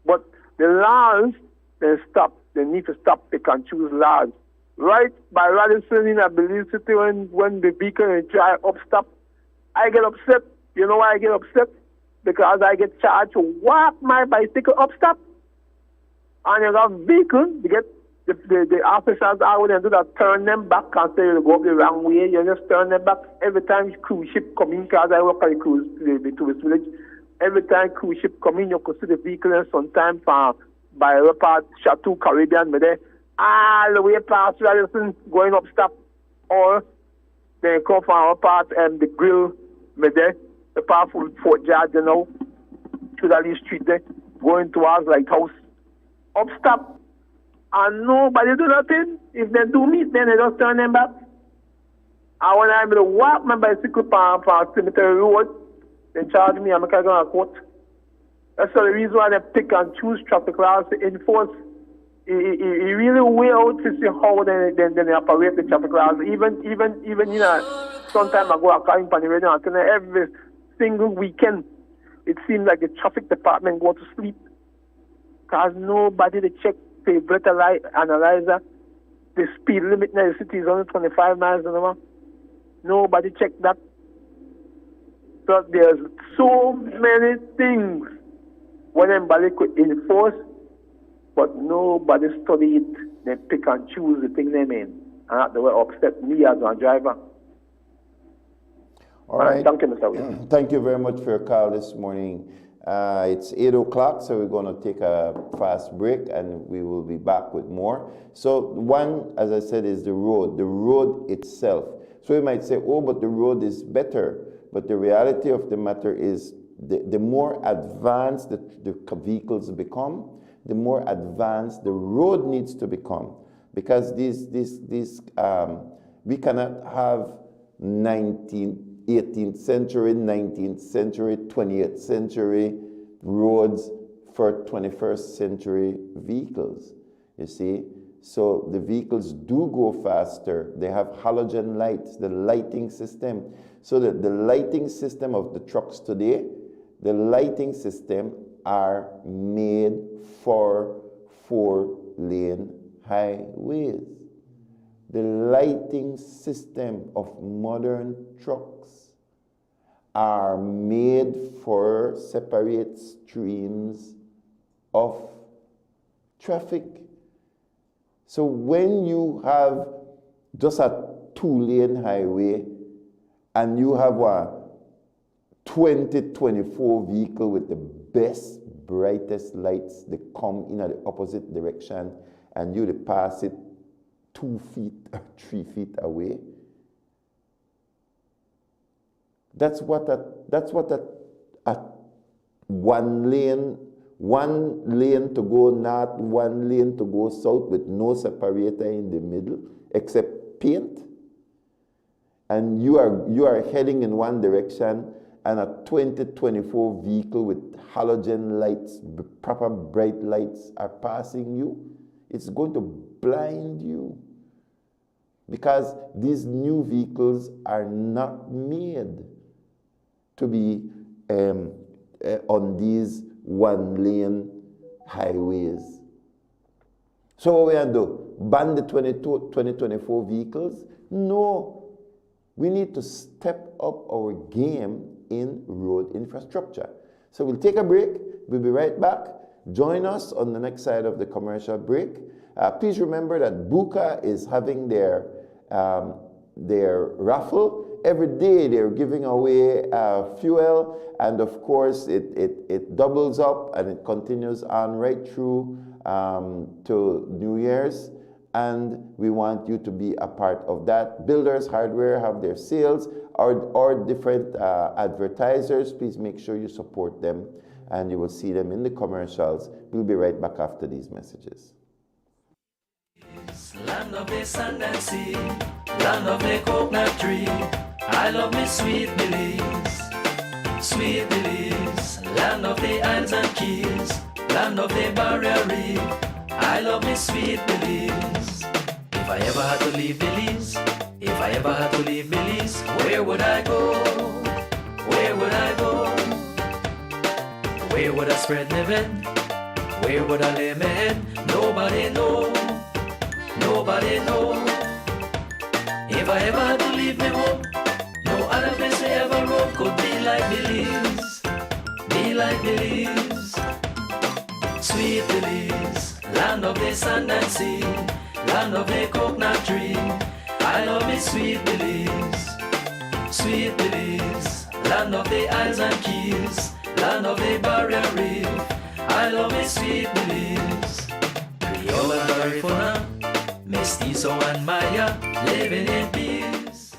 But the laws, they need to stop pick and choose laws. Right by Radisson in a Belize City when the vehicle drive up stop, I get upset. You know why I get upset? Because I get charged to walk my bicycle up stop. And you got vehicle, you get the officers out when they do that, turn them back and say you go up the wrong way. You just turn them back. Every time cruise ship come in, because I work at the cruise, the tourist village, every time cruise ship come in, you could see the vehicle and sometimes by Repart, Chateau, Caribbean, but there, all the way past Radisson, going up stop. Or they come from Repart and the grill, but there, the path from Fort George, you know, to that street there, going towards Lighthouse. Up stop. And nobody do nothing. If they do meet, then they just turn them back. And when I'm able to walk my bicycle from Cemetery Road, they charge me, I'm going to court. That's the reason why they pick and choose traffic laws to enforce. It really way out to see how they operate the traffic laws. Even you know, sometime ago, I call on the radio and tell them every single weekend, it seems like the traffic department go to sleep. Because nobody to check the breathalyzer analyzer. The speed limit in the city is only 25 miles an hour. Nobody check that. So there's so many things when somebody could enforce, but nobody study it. They pick and choose the thing they mean. And that will upset me as a driver. All right. Thank you, Mr. Williams. Thank you very much for your call this morning. It's 8 o'clock, so we're going to take a fast break and we will be back with more. So one, as I said, is the road itself. So you might say, oh, but the road is better. But the reality of the matter is the more advanced the vehicles become, the more advanced the road needs to become. Because we cannot have 18th century, 19th century, 20th century roads for 21st century vehicles, you see. So the vehicles do go faster. They have halogen lights, the lighting system. So that the lighting system of the trucks today, the lighting system are made for 4-lane highways. The lighting system of modern trucks are made for separate streams of traffic. So when you have just a 2-lane highway and you have a 2024 vehicle with the best, brightest lights, they come in at the opposite direction and you pass it 2 feet or 3 feet away. That's what a 1 lane to go north, 1 lane to go south with no separator in the middle except paint. And you are heading in one direction and a 2024 vehicle with halogen lights, proper bright lights are passing you. It's going to blind you. Because these new vehicles are not made to be on these 1-lane highways. So what we going to do? Ban the 2024 vehicles? No. We need to step up our game in road infrastructure. So we'll take a break. We'll be right back. Join us on the next side of the commercial break. Please remember that Buka is having their raffle every day they're giving away fuel, and of course it doubles up and it continues on right through to New Year's. And we want you to be a part of that. Builders Hardware have their sales, or different advertisers. Please make sure you support them, and you will see them in the commercials. We'll be right back after these messages. Land of the sand and sea, land of the coconut tree. I love me sweet Belize, sweet Belize. Land of the islands and keys, land of the barrier reef. I love me sweet Belize. If I ever had to leave Belize, if I ever had to leave Belize, where would I go? Where would I go? Where would I spread my bed? Where would I lay my head? Nobody know. Nobody know. If I ever had to leave me home, no other place I ever roam could be like Belize. Be like Belize. Sweet Belize, land of the sand and sea, land of the coconut tree. I love me sweet Belize. Sweet Belize, land of the islands and keys, land of the barrier reef. I love me sweet Belize. Creole and Garifuna, Mestizo and Maya, living in peace.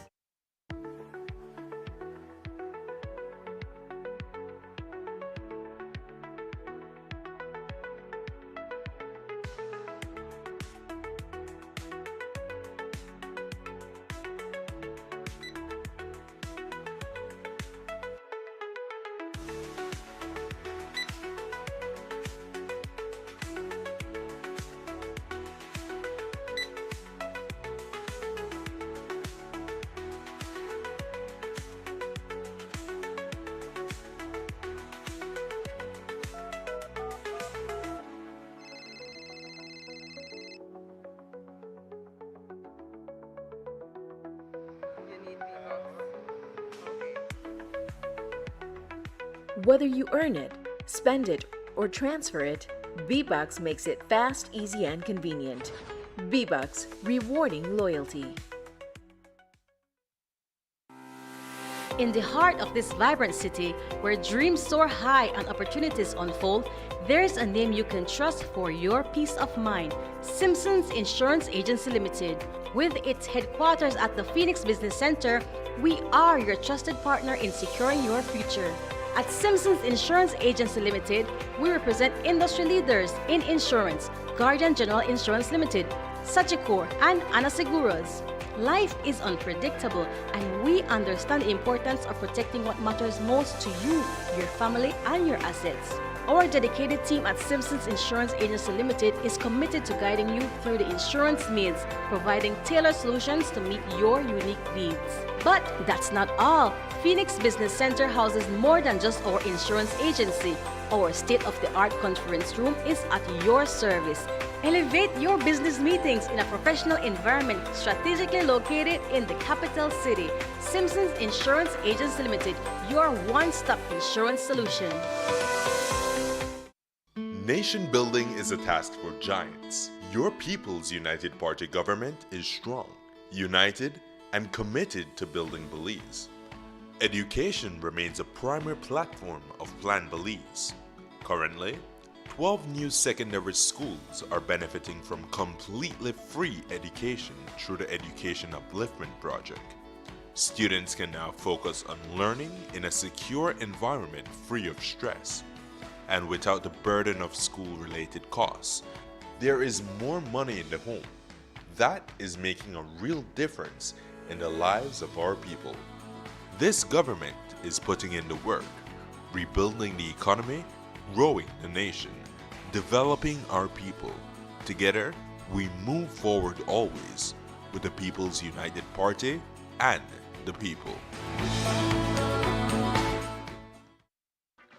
Whether you earn it, spend it, or transfer it, B-Bucks makes it fast, easy, and convenient. B-Bucks, rewarding loyalty. In the heart of this vibrant city, where dreams soar high and opportunities unfold, there's a name you can trust for your peace of mind: Simpsons Insurance Agency Limited. With its headquarters at the Phoenix Business Center, we are your trusted partner in securing your future. At Simpsons Insurance Agency Limited, we represent industry leaders in insurance: Guardian General Insurance Limited, Sagicor, and Ana Seguros. Life is unpredictable, and we understand the importance of protecting what matters most to you, your family, and your assets. Our dedicated team at Simpsons Insurance Agency Limited is committed to guiding you through the insurance needs, providing tailored solutions to meet your unique needs. But that's not all. Phoenix Business Center houses more than just our insurance agency. Our state-of-the-art conference room is at your service. Elevate your business meetings in a professional environment strategically located in the capital city. Simpsons Insurance Agency Limited, your one-stop insurance solution. Nation building is a task for giants. Your People's United Party government is strong, united, and committed to building Belize. Education remains a primary platform of Plan Belize. Currently, 12 new secondary schools are benefiting from completely free education through the Education Upliftment Project. Students can now focus on learning in a secure environment free of stress and without the burden of school-related costs. There is more money in the home. That is making a real difference in the lives of our people. This government is putting in the work, rebuilding the economy, growing the nation, developing our people. Together, we move forward always with the People's United Party and the people.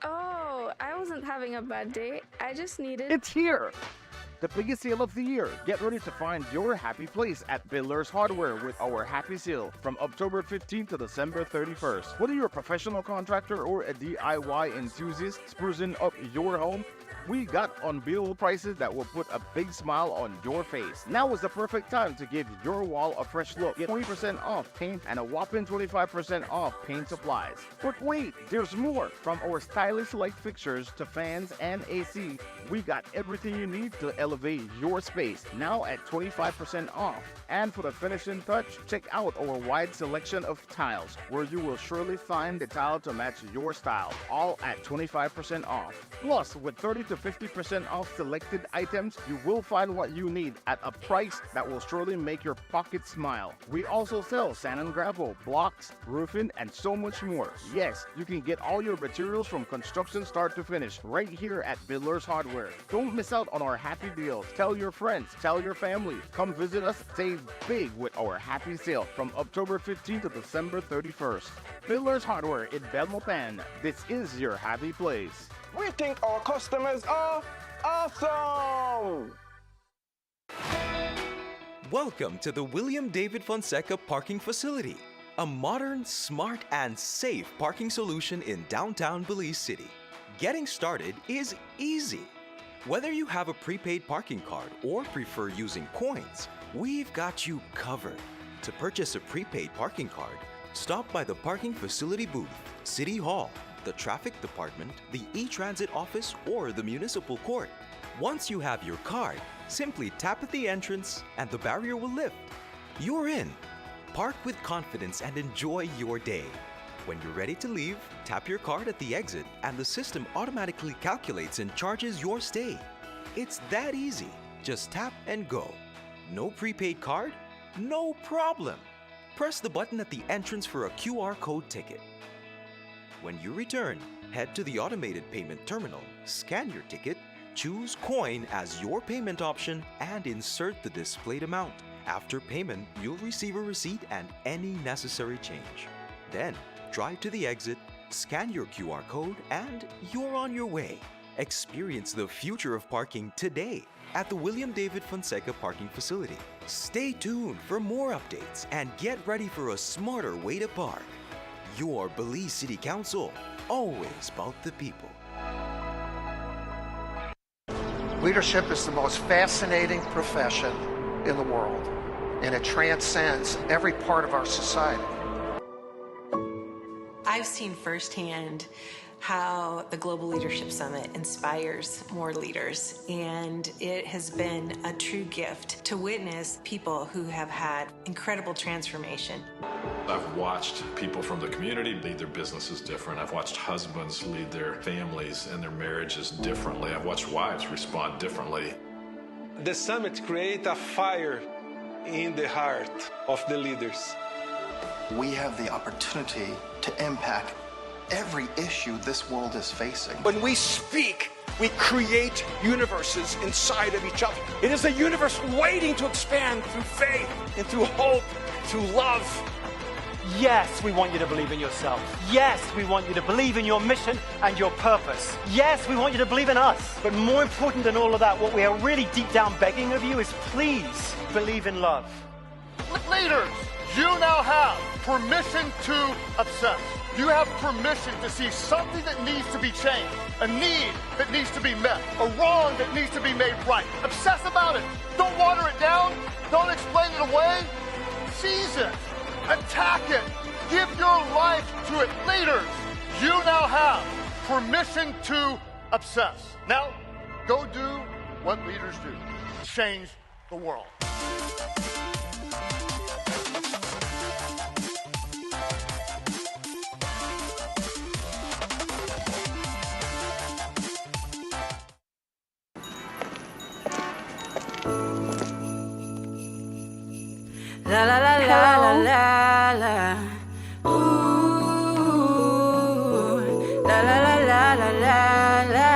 Oh, I wasn't having a bad day. I just needed... It's here. the biggest sale of the year. Get ready to find your happy place at Builders Hardware with our happy sale from October 15th to December 31st. Whether you're a professional contractor or a DIY enthusiast sprucing up your home, we got unbeatable prices that will put a big smile on your face. Now is the perfect time to give your wall a fresh look. Get 20% off paint and a whopping 25% off paint supplies. But wait, there's more. From our stylish light fixtures to fans and AC, we got everything you need to elevate your space. Now at 25% off. And for the finishing touch, check out our wide selection of tiles, where you will surely find the tile to match your style, all at 25% off. Plus, with 30 to 50% off selected items, you will find what you need at a price that will surely make your pocket smile. We also sell sand and gravel, blocks, roofing, and so much more. Yes, you can get all your materials from construction start to finish right here at Builders Hardware. Don't miss out on our happy deals. Tell your friends, tell your family. Come visit us, save big with our happy sale from October 15th to December 31st. Builders Hardware in Belmopan. This is your happy place. We think our customers are awesome! Welcome to the William David Fonseca Parking Facility, a modern, smart, and safe parking solution in downtown Belize City. Getting started is easy. Whether you have a prepaid parking card or prefer using coins, we've got you covered. To purchase a prepaid parking card, stop by the parking facility booth, City Hall, the traffic department, the e-transit office, or the municipal court. Once you have your card, simply tap at the entrance and the barrier will lift. You're in. Park with confidence and enjoy your day. When you're ready to leave, tap your card at the exit and the system automatically calculates and charges your stay. It's that easy. Just tap and go. No prepaid card? No problem. Press the button at the entrance for a QR code ticket. When you return, head to the automated payment terminal, scan your ticket, choose coin as your payment option, and insert the displayed amount. After payment, you'll receive a receipt and any necessary change. Then, drive to the exit, scan your QR code, and you're on your way. Experience the future of parking today at the William David Fonseca Parking Facility. Stay tuned for more updates and get ready for a smarter way to park. Your Belize City Council, always about the people. Leadership is the most fascinating profession in the world, and it transcends every part of our society. I've seen firsthand how the Global Leadership Summit inspires more leaders, and it has been a true gift to witness people who have had incredible transformation. I've watched people from the community lead their businesses different. I've watched husbands lead their families and their marriages differently. I've watched wives respond differently. The summit creates a fire in the heart of the leaders. We have the opportunity to impact every issue this world is facing. When we speak, we create universes inside of each other. It is a universe waiting to expand through faith and through hope, through love. Yes, we want you to believe in yourself. Yes, we want you to believe in your mission and your purpose. Yes, we want you to believe in us. But more important than all of that, what we are really deep down begging of you is please believe in love. Leaders, you now have permission to obsess. You have permission to see something that needs to be changed, a need that needs to be met, a wrong that needs to be made right. Obsess about it. Don't water it down. Don't explain it away. Seize it. Attack it. Give your life to it. Leaders, you now have permission to obsess. Now, go do what leaders do. Change the world. La la la la la la la. Ooh, la la la la la la la.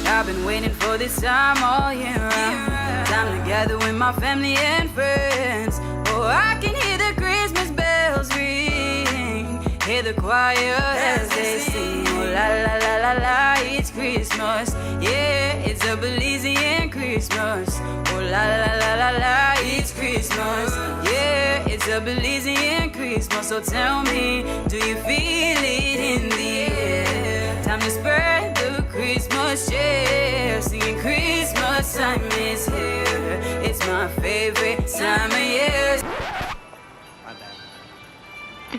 I've been waiting for this time all year round. Time to gather with my family and friends. Oh, I can hear the Christmas bells ring. Hear the choir as they sing. Oh, la la la la la. It's Christmas. Yeah, it's a Belizean Christmas. Oh la la la la la, it's Christmas. Yeah, it's a Belizean Christmas. So tell me, do you feel it in the air? Time to spread the Christmas cheer. Singing Christmas time is here. It's my favorite time of year.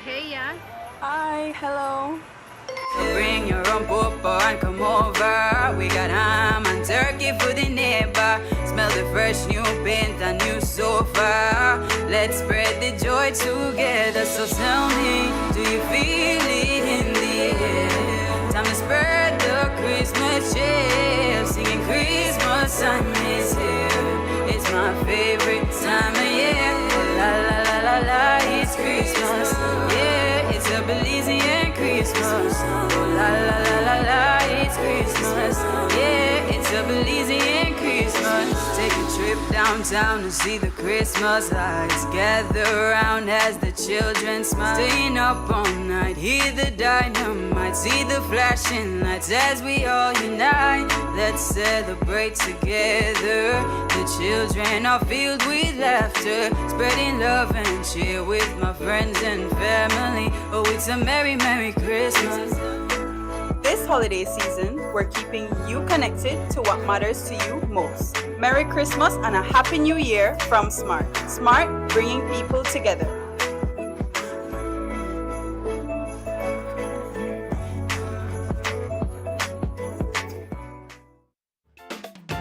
Hey, yeah. Hi, hello. Bring your own papa and come over. We got ham and turkey for the neighbor. Smell the fresh new paint and new sofa. Let's spread the joy together. So tell me, do you feel it in the air? Time to spread the Christmas cheer. Singing Christmas time is here. It's my favorite time of year. Oh, la la la la la, it's Christmas. Yeah, it's a Belizean Christmas. Oh la la la la la, it's Christmas. Yeah, it's a Belizean Christmas. Take a trip downtown to see the Christmas lights. Gather around as the children smile. Staying up all night, hear the dynamite, see the flashing lights as we all unite. Let's celebrate together. The children are filled with laughter, spreading love and cheer with my friends and family. Oh, it's a merry, merry Christmas. This holiday season, we're keeping you connected to what matters to you most. Merry Christmas and a Happy New Year from Smart. Smart, bringing people together.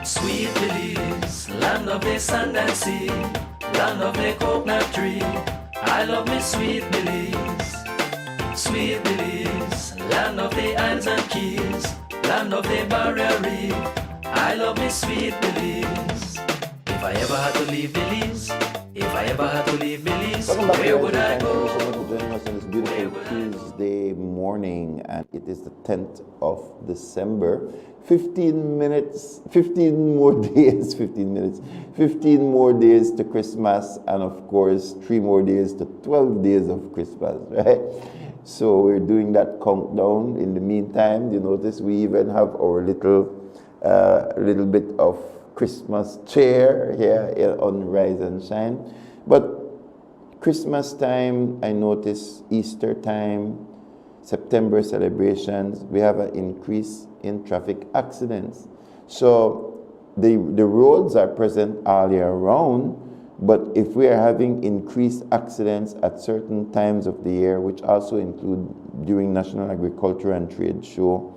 Sweet Belize, land of the sand and sea, land of the coconut tree. I love me sweet Belize. Sweet Belize, land of the islands and keys, land of the barrier reef. I love me sweet Belize. If I ever had to leave Belize, if I ever had to leave Belize, where would I go? Thank you so much for joining us on this beautiful Tuesday morning, and it is the 10th of December. 15 more days to Christmas, and of course 3 more days to 12 days of Christmas, right? So we're doing that countdown. In the meantime, you notice we even have our little bit of Christmas cheer here on Rise and Shine. But Christmas time, I notice Easter time, September celebrations, we have an increase in traffic accidents. So the roads are present all year round, but if we are having increased accidents at certain times of the year, which also include during National Agriculture and Trade Show,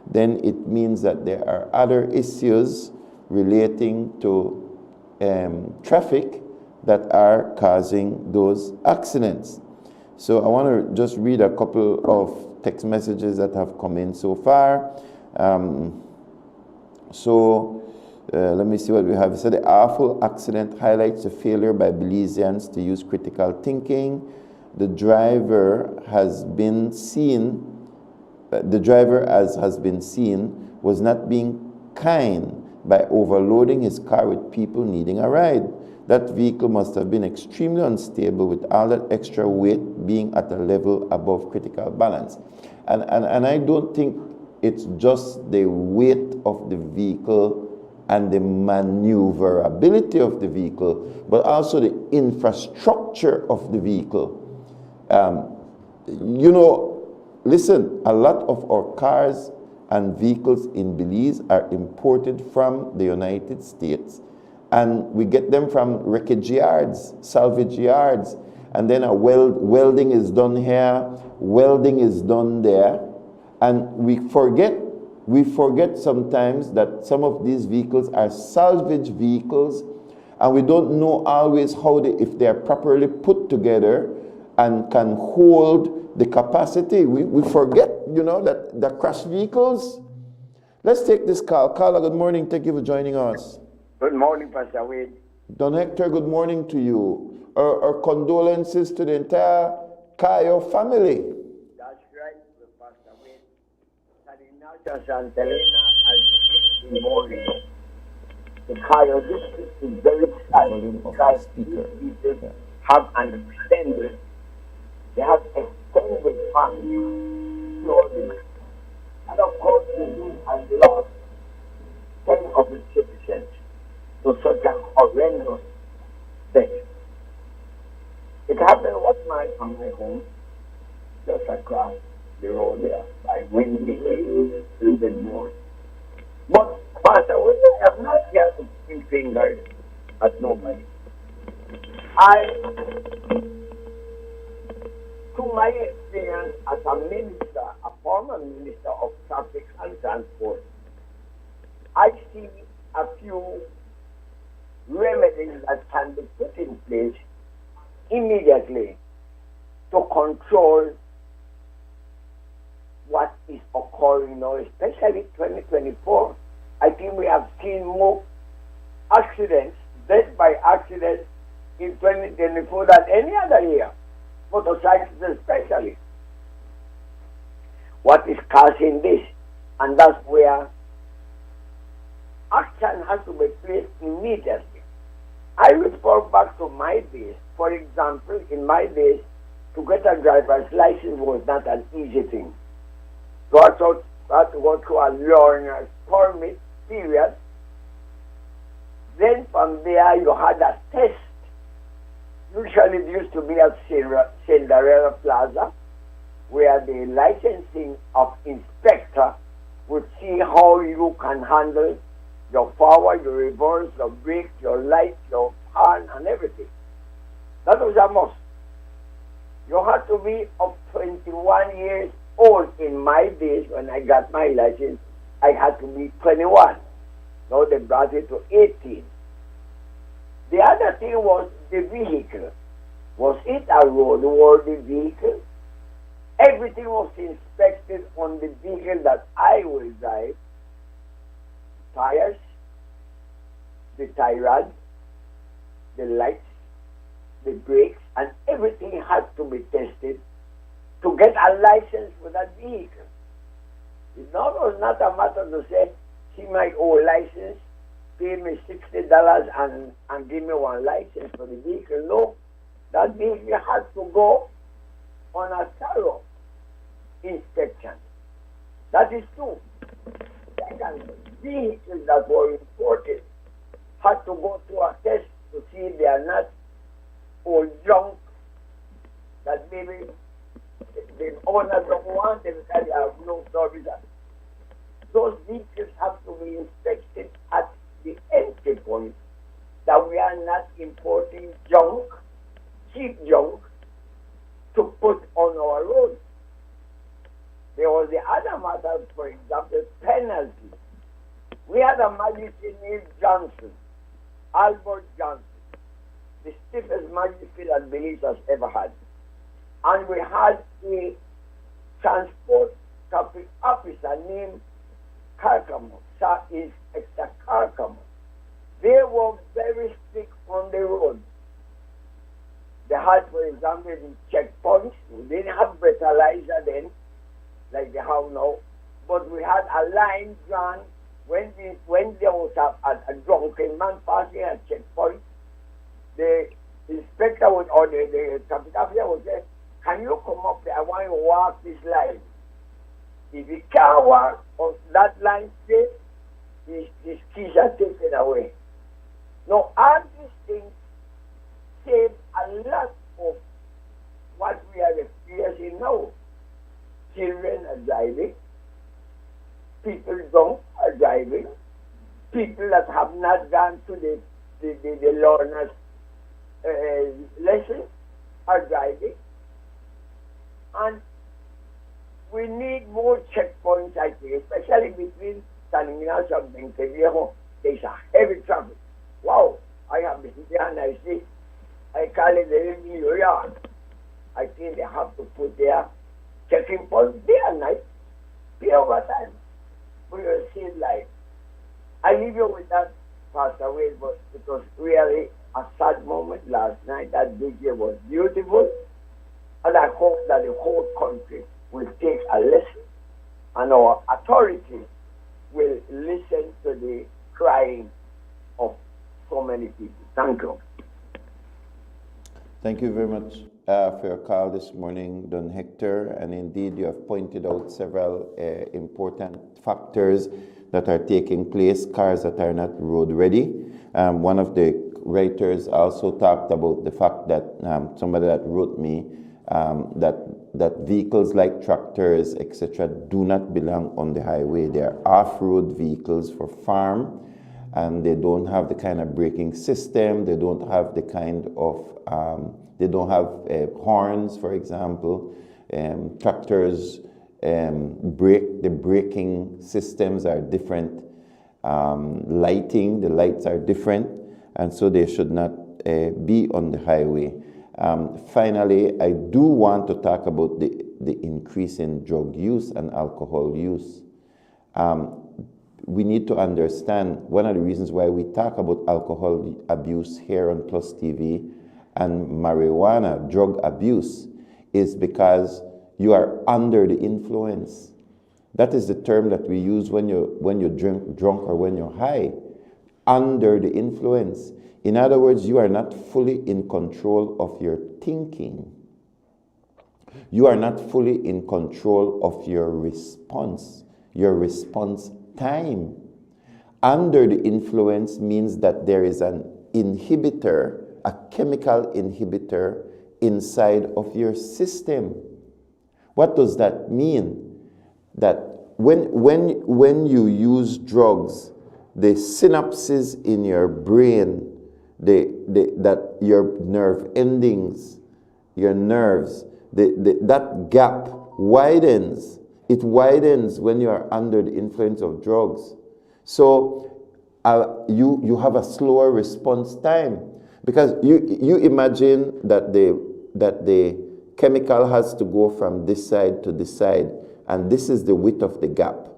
then it means that there are other issues relating to traffic that are causing those accidents. So I want to just read a couple of text messages that have come in so far. Let me see what we have. So the awful accident highlights the failure by Belizeans to use critical thinking. The driver, as has been seen, was not being kind by overloading his car with people needing a ride. That vehicle must have been extremely unstable with all that extra weight being at a level above critical balance. And I don't think it's just the weight of the vehicle and the maneuverability of the vehicle, but also the infrastructure of the vehicle. Listen, a lot of our cars and vehicles in Belize are imported from the United States, and we get them from wreckage yards, salvage yards, and then welding is done here, welding is done there, and we forget sometimes that some of these vehicles are salvage vehicles, and we don't know always if they are properly put together and can hold the capacity. We forget, that the crashed vehicles. Let's take this call. Carla, good morning. Thank you for joining us. Good morning, Pastor Wade. Don Hector, good morning to you. Our condolences to the entire Kayo family. That's right, Pastor Wade. Salinata Santa Elena has been mourning. The Kayo district is very sad because these people have an extended, they have extended family clothing. And of course, they do a lot across the road there by windy a little bit more. But Pastor, I have not yet to point fingers at nobody. To my experience as a minister, a former minister of traffic and transport, I see a few remedies that can be put in place immediately to control what is occurring now, especially 2024. I think we have seen more accidents, death by accidents in 2024 than any other year, motorcycles especially. What is causing this? And that's where action has to be placed immediately. I refer back to my days. For example, in my days, to get a driver's license was not an easy thing. You had to go through a learner's permit period. Then from there, you had a test. Usually it used to be at Cinderella Plaza, where the licensing of inspector would see how you can handle your forward, your reverse, your brake, your light, your horn, and everything. That was a must. You had to be of 21 years old. In my days, when I got my license, I had to be 21. Now they brought it to 18. The other thing was the vehicle. Was it a roadworthy vehicle? Everything was inspected on the vehicle that I will drive. Tires, the tie rod, the lights, the brakes, and everything had to be tested to get a license for that vehicle. It was not a matter to say, see my old license, pay me $60 and give me one license for the vehicle. No, that vehicle had to go on a thorough inspection. That is true. Second, vehicles that were imported had to go through a test to see if they are not old junk that maybe the owner don't want them because they have no service. Those vehicles have to be inspected at the entry point, that we are not importing junk, cheap junk, to put on our roads. There was the other matter, for example, penalty. We had a magistrate named Johnson, Albert Johnson, the stiffest magistrate that Belize has ever had. And we had a transport traffic officer named Carcamo, Sir Inspector Carcamo. They were very strict on the road. They had, for example, the checkpoints. We didn't have breathalyzer then, like they have now, but we had a line drawn when there was a drunken man passing a checkpoint. The inspector would, or the traffic officer would say, can you come up there? I want you to walk this line. If you can't walk on that line straight, his keys are taken away. Now, all these things save a lot of what we are experiencing now. Children are driving, people don't are driving, people that have not gone to the learner's lesson are driving, and we need more checkpoints, I think, especially between San Ignacio and Benqueviejo. There's a heavy traffic. Wow, I have been there and I see, I call it the New York. I think they have to put their checking points day and night, pay over time. We will save life. I leave you with that, Pastor Wade, but it was really a sad moment last night. That video was beautiful, and I hope that the whole country will take a lesson, and our authorities will listen to the crying of so many people. Thank you. Thank you very much for your call this morning, Don Hector. And indeed, you have pointed out several important factors that are taking place, cars that are not road ready. One of the writers also talked about the fact that somebody that wrote me that vehicles like tractors, etc., do not belong on the highway. They are off-road vehicles for farm, and they don't have the kind of braking system. They don't have the kind of, they don't have horns, for example. Tractors the braking systems are different. Lighting, the lights are different, and so they should not be on the highway. Finally, I do want to talk about the increase in drug use and alcohol use. We need to understand one of the reasons why we talk about alcohol abuse here on PlusTV and marijuana drug abuse is because you are under the influence. That is the term that we use when you're drunk or when you're high. Under the influence. In other words, you are not fully in control of your thinking. You are not fully in control of your response time. Under the influence means that there is an inhibitor, a chemical inhibitor inside of your system. What does that mean? That when you use drugs, the synapses in your brain, that your nerve endings, your nerves, that gap widens. It widens when you are under the influence of drugs. So you have a slower response time, because you imagine that the chemical has to go from this side to this side, and this is the width of the gap.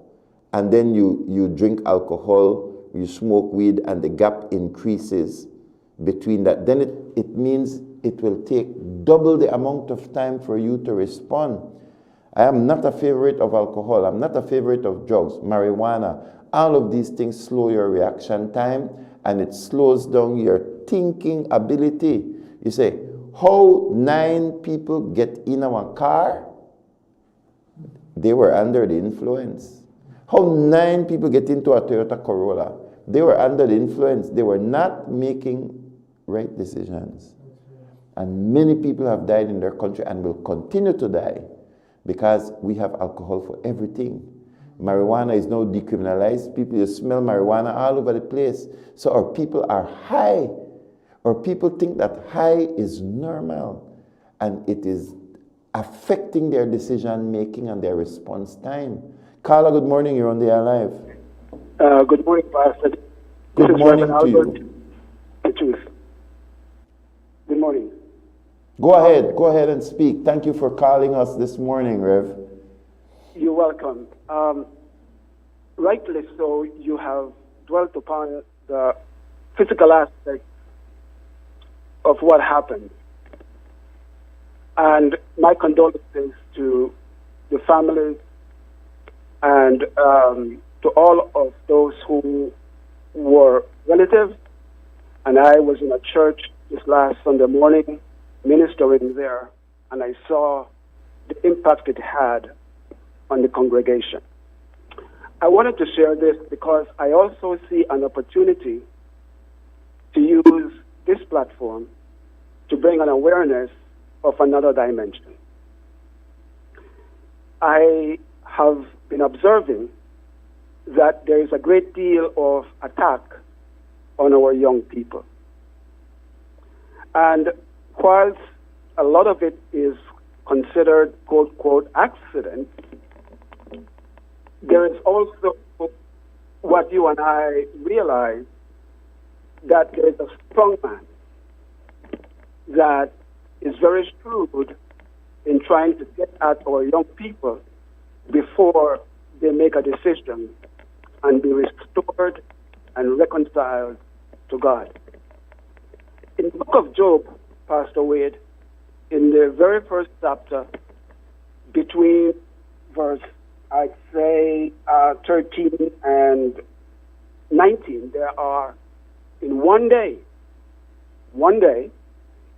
And then you drink alcohol, you smoke weed, and the gap increases between that. Then it means it will take double the amount of time for you to respond. I am not a favorite of alcohol. I'm not a favorite of drugs, marijuana. All of these things slow your reaction time, and it slows down your thinking ability. You say, how 9 people get in our car? They were under the influence. How 9 people get into a Toyota Corolla? They were under the influence. They were not making right decisions. And many people have died in their country and will continue to die because we have alcohol for everything. Marijuana is now decriminalized. People, you smell marijuana all over the place. So our people are high. Or people think that high is normal, and it is affecting their decision making and their response time. Carla, good morning. You're on the air live. Good morning, Pastor. Good morning to you. Good morning. Go ahead and speak. Thank you for calling us this morning, Rev. You're welcome. Rightly so, you have dwelt upon the physical aspect of what happened. And my condolences to the families and to all of those who were relatives. And I was in a church this last Sunday morning ministering there, and I saw the impact it had on the congregation. I wanted to share this because I also see an opportunity to use this platform to bring an awareness of another dimension. I have been observing that there is a great deal of attack on our young people. And whilst a lot of it is considered, quote, quote, accident, there is also what you and I realize, that there is a strong man that is very shrewd in trying to get at our young people before they make a decision and be restored and reconciled to God. In the book of Job, Pastor Wade, in the very first chapter, between verse, I'd say, 13 and 19, there are, in one day,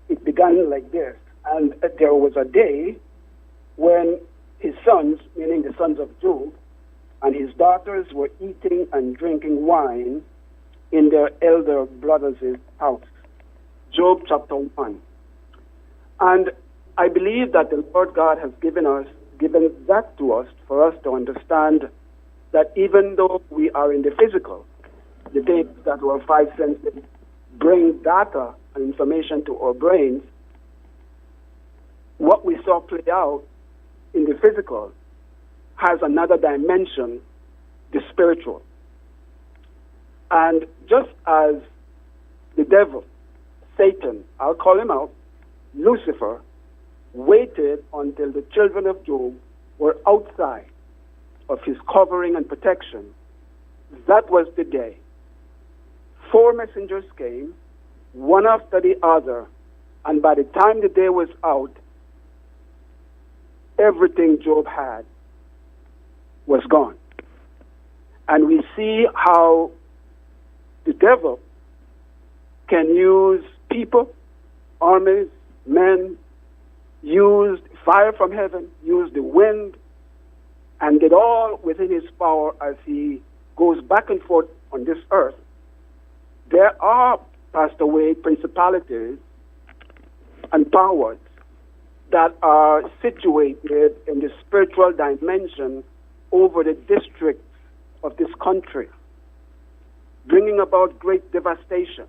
it began like this. And there was a day when his sons, meaning the sons of Job, and his daughters were eating and drinking wine in their elder brother's house. Job chapter 1. And I believe that the Lord God has given that to us for us to understand that even though we are in the physical, the things that our five senses bring data and information to our brains, what we saw play out in the physical has another dimension, the spiritual. And just as the devil, Satan, I'll call him out, Lucifer, waited until the children of Job were outside of his covering and protection, that was the day. 4 messengers came, one after the other, and by the time the day was out, everything Job had was gone. And we see how the devil can use people, armies, men, use fire from heaven, use the wind, and get all within his power as he goes back and forth on this earth. There are, Pastor Wade, principalities and powers that are situated in the spiritual dimension over the districts of this country, bringing about great devastation.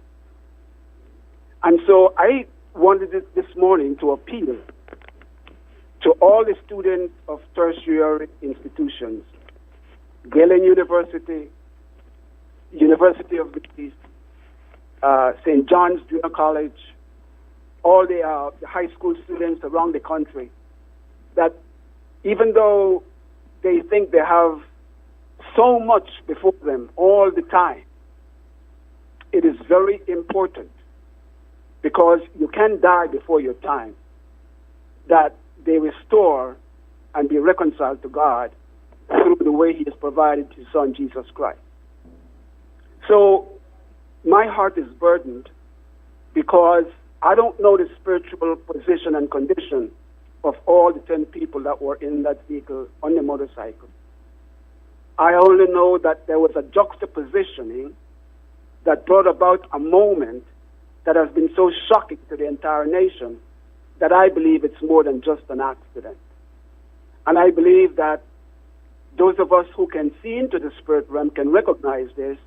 And so I wanted this morning to appeal to all the students of tertiary institutions, Galen University, University of the East, St. John's Junior College, all the high school students around the country, that even though they think they have so much before them all the time, it is very important, because you can die before your time, that they restore and be reconciled to God through the way he has provided his son, Jesus Christ. So my heart is burdened because I don't know the spiritual position and condition of all the 10 people that were in that vehicle on the motorcycle. I only know that there was a juxtapositioning that brought about a moment that has been so shocking to the entire nation that I believe it's more than just an accident. And I believe that those of us who can see into the spirit realm can recognize this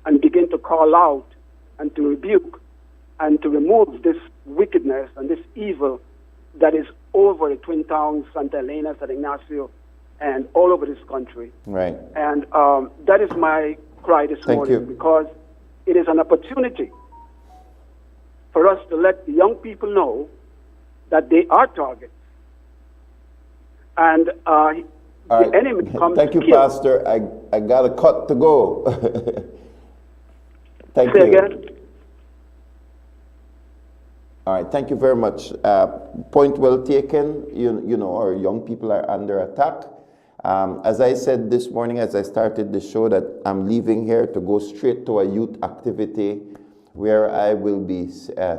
and begin to call out and to rebuke and to remove this wickedness and this evil that is over the Twin Towns, Santa Elena, San Ignacio, and all over this country. Right. And that is my cry this morning, because it is an opportunity for us to let the young people know that they are targets. And the enemy comes Thank to you, kill. Pastor. I got a cut to go. Thank Say you. again? All right, thank you very much. Point well taken. You know, our young people are under attack. As I said this morning, as I started the show, that I'm leaving here to go straight to a youth activity where I will be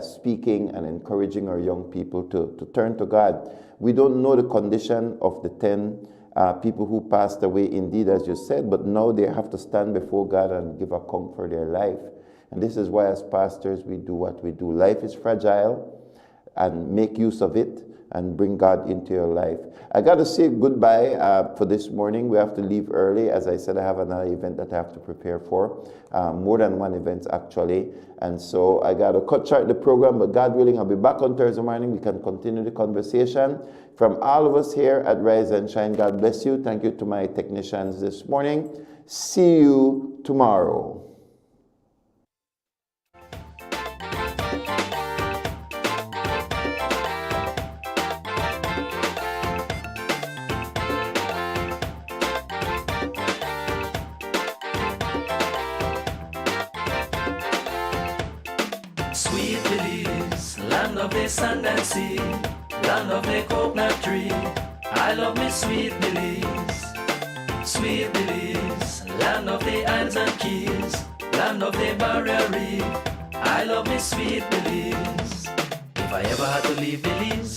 speaking and encouraging our young people to turn to God. We don't know the condition of the 10 people who passed away, indeed, as you said, but now they have to stand before God and give account for their life. And this is why, as pastors, we do what we do. Life is fragile, and make use of it and bring God into your life. I got to say goodbye for this morning. We have to leave early. As I said, I have another event that I have to prepare for. More than one event, actually. And so I got to cut short the program, but God willing, I'll be back on Thursday morning. We can continue the conversation. From all of us here at Rise and Shine, God bless you. Thank you to my technicians this morning. See you tomorrow. Sweet Belize, land of the sand and sea, land of the coconut tree. I love me Sweet Belize. Sweet Belize, land of the islands and keys, land of the barrier reef. I love me Sweet Belize. If I ever had to leave Belize,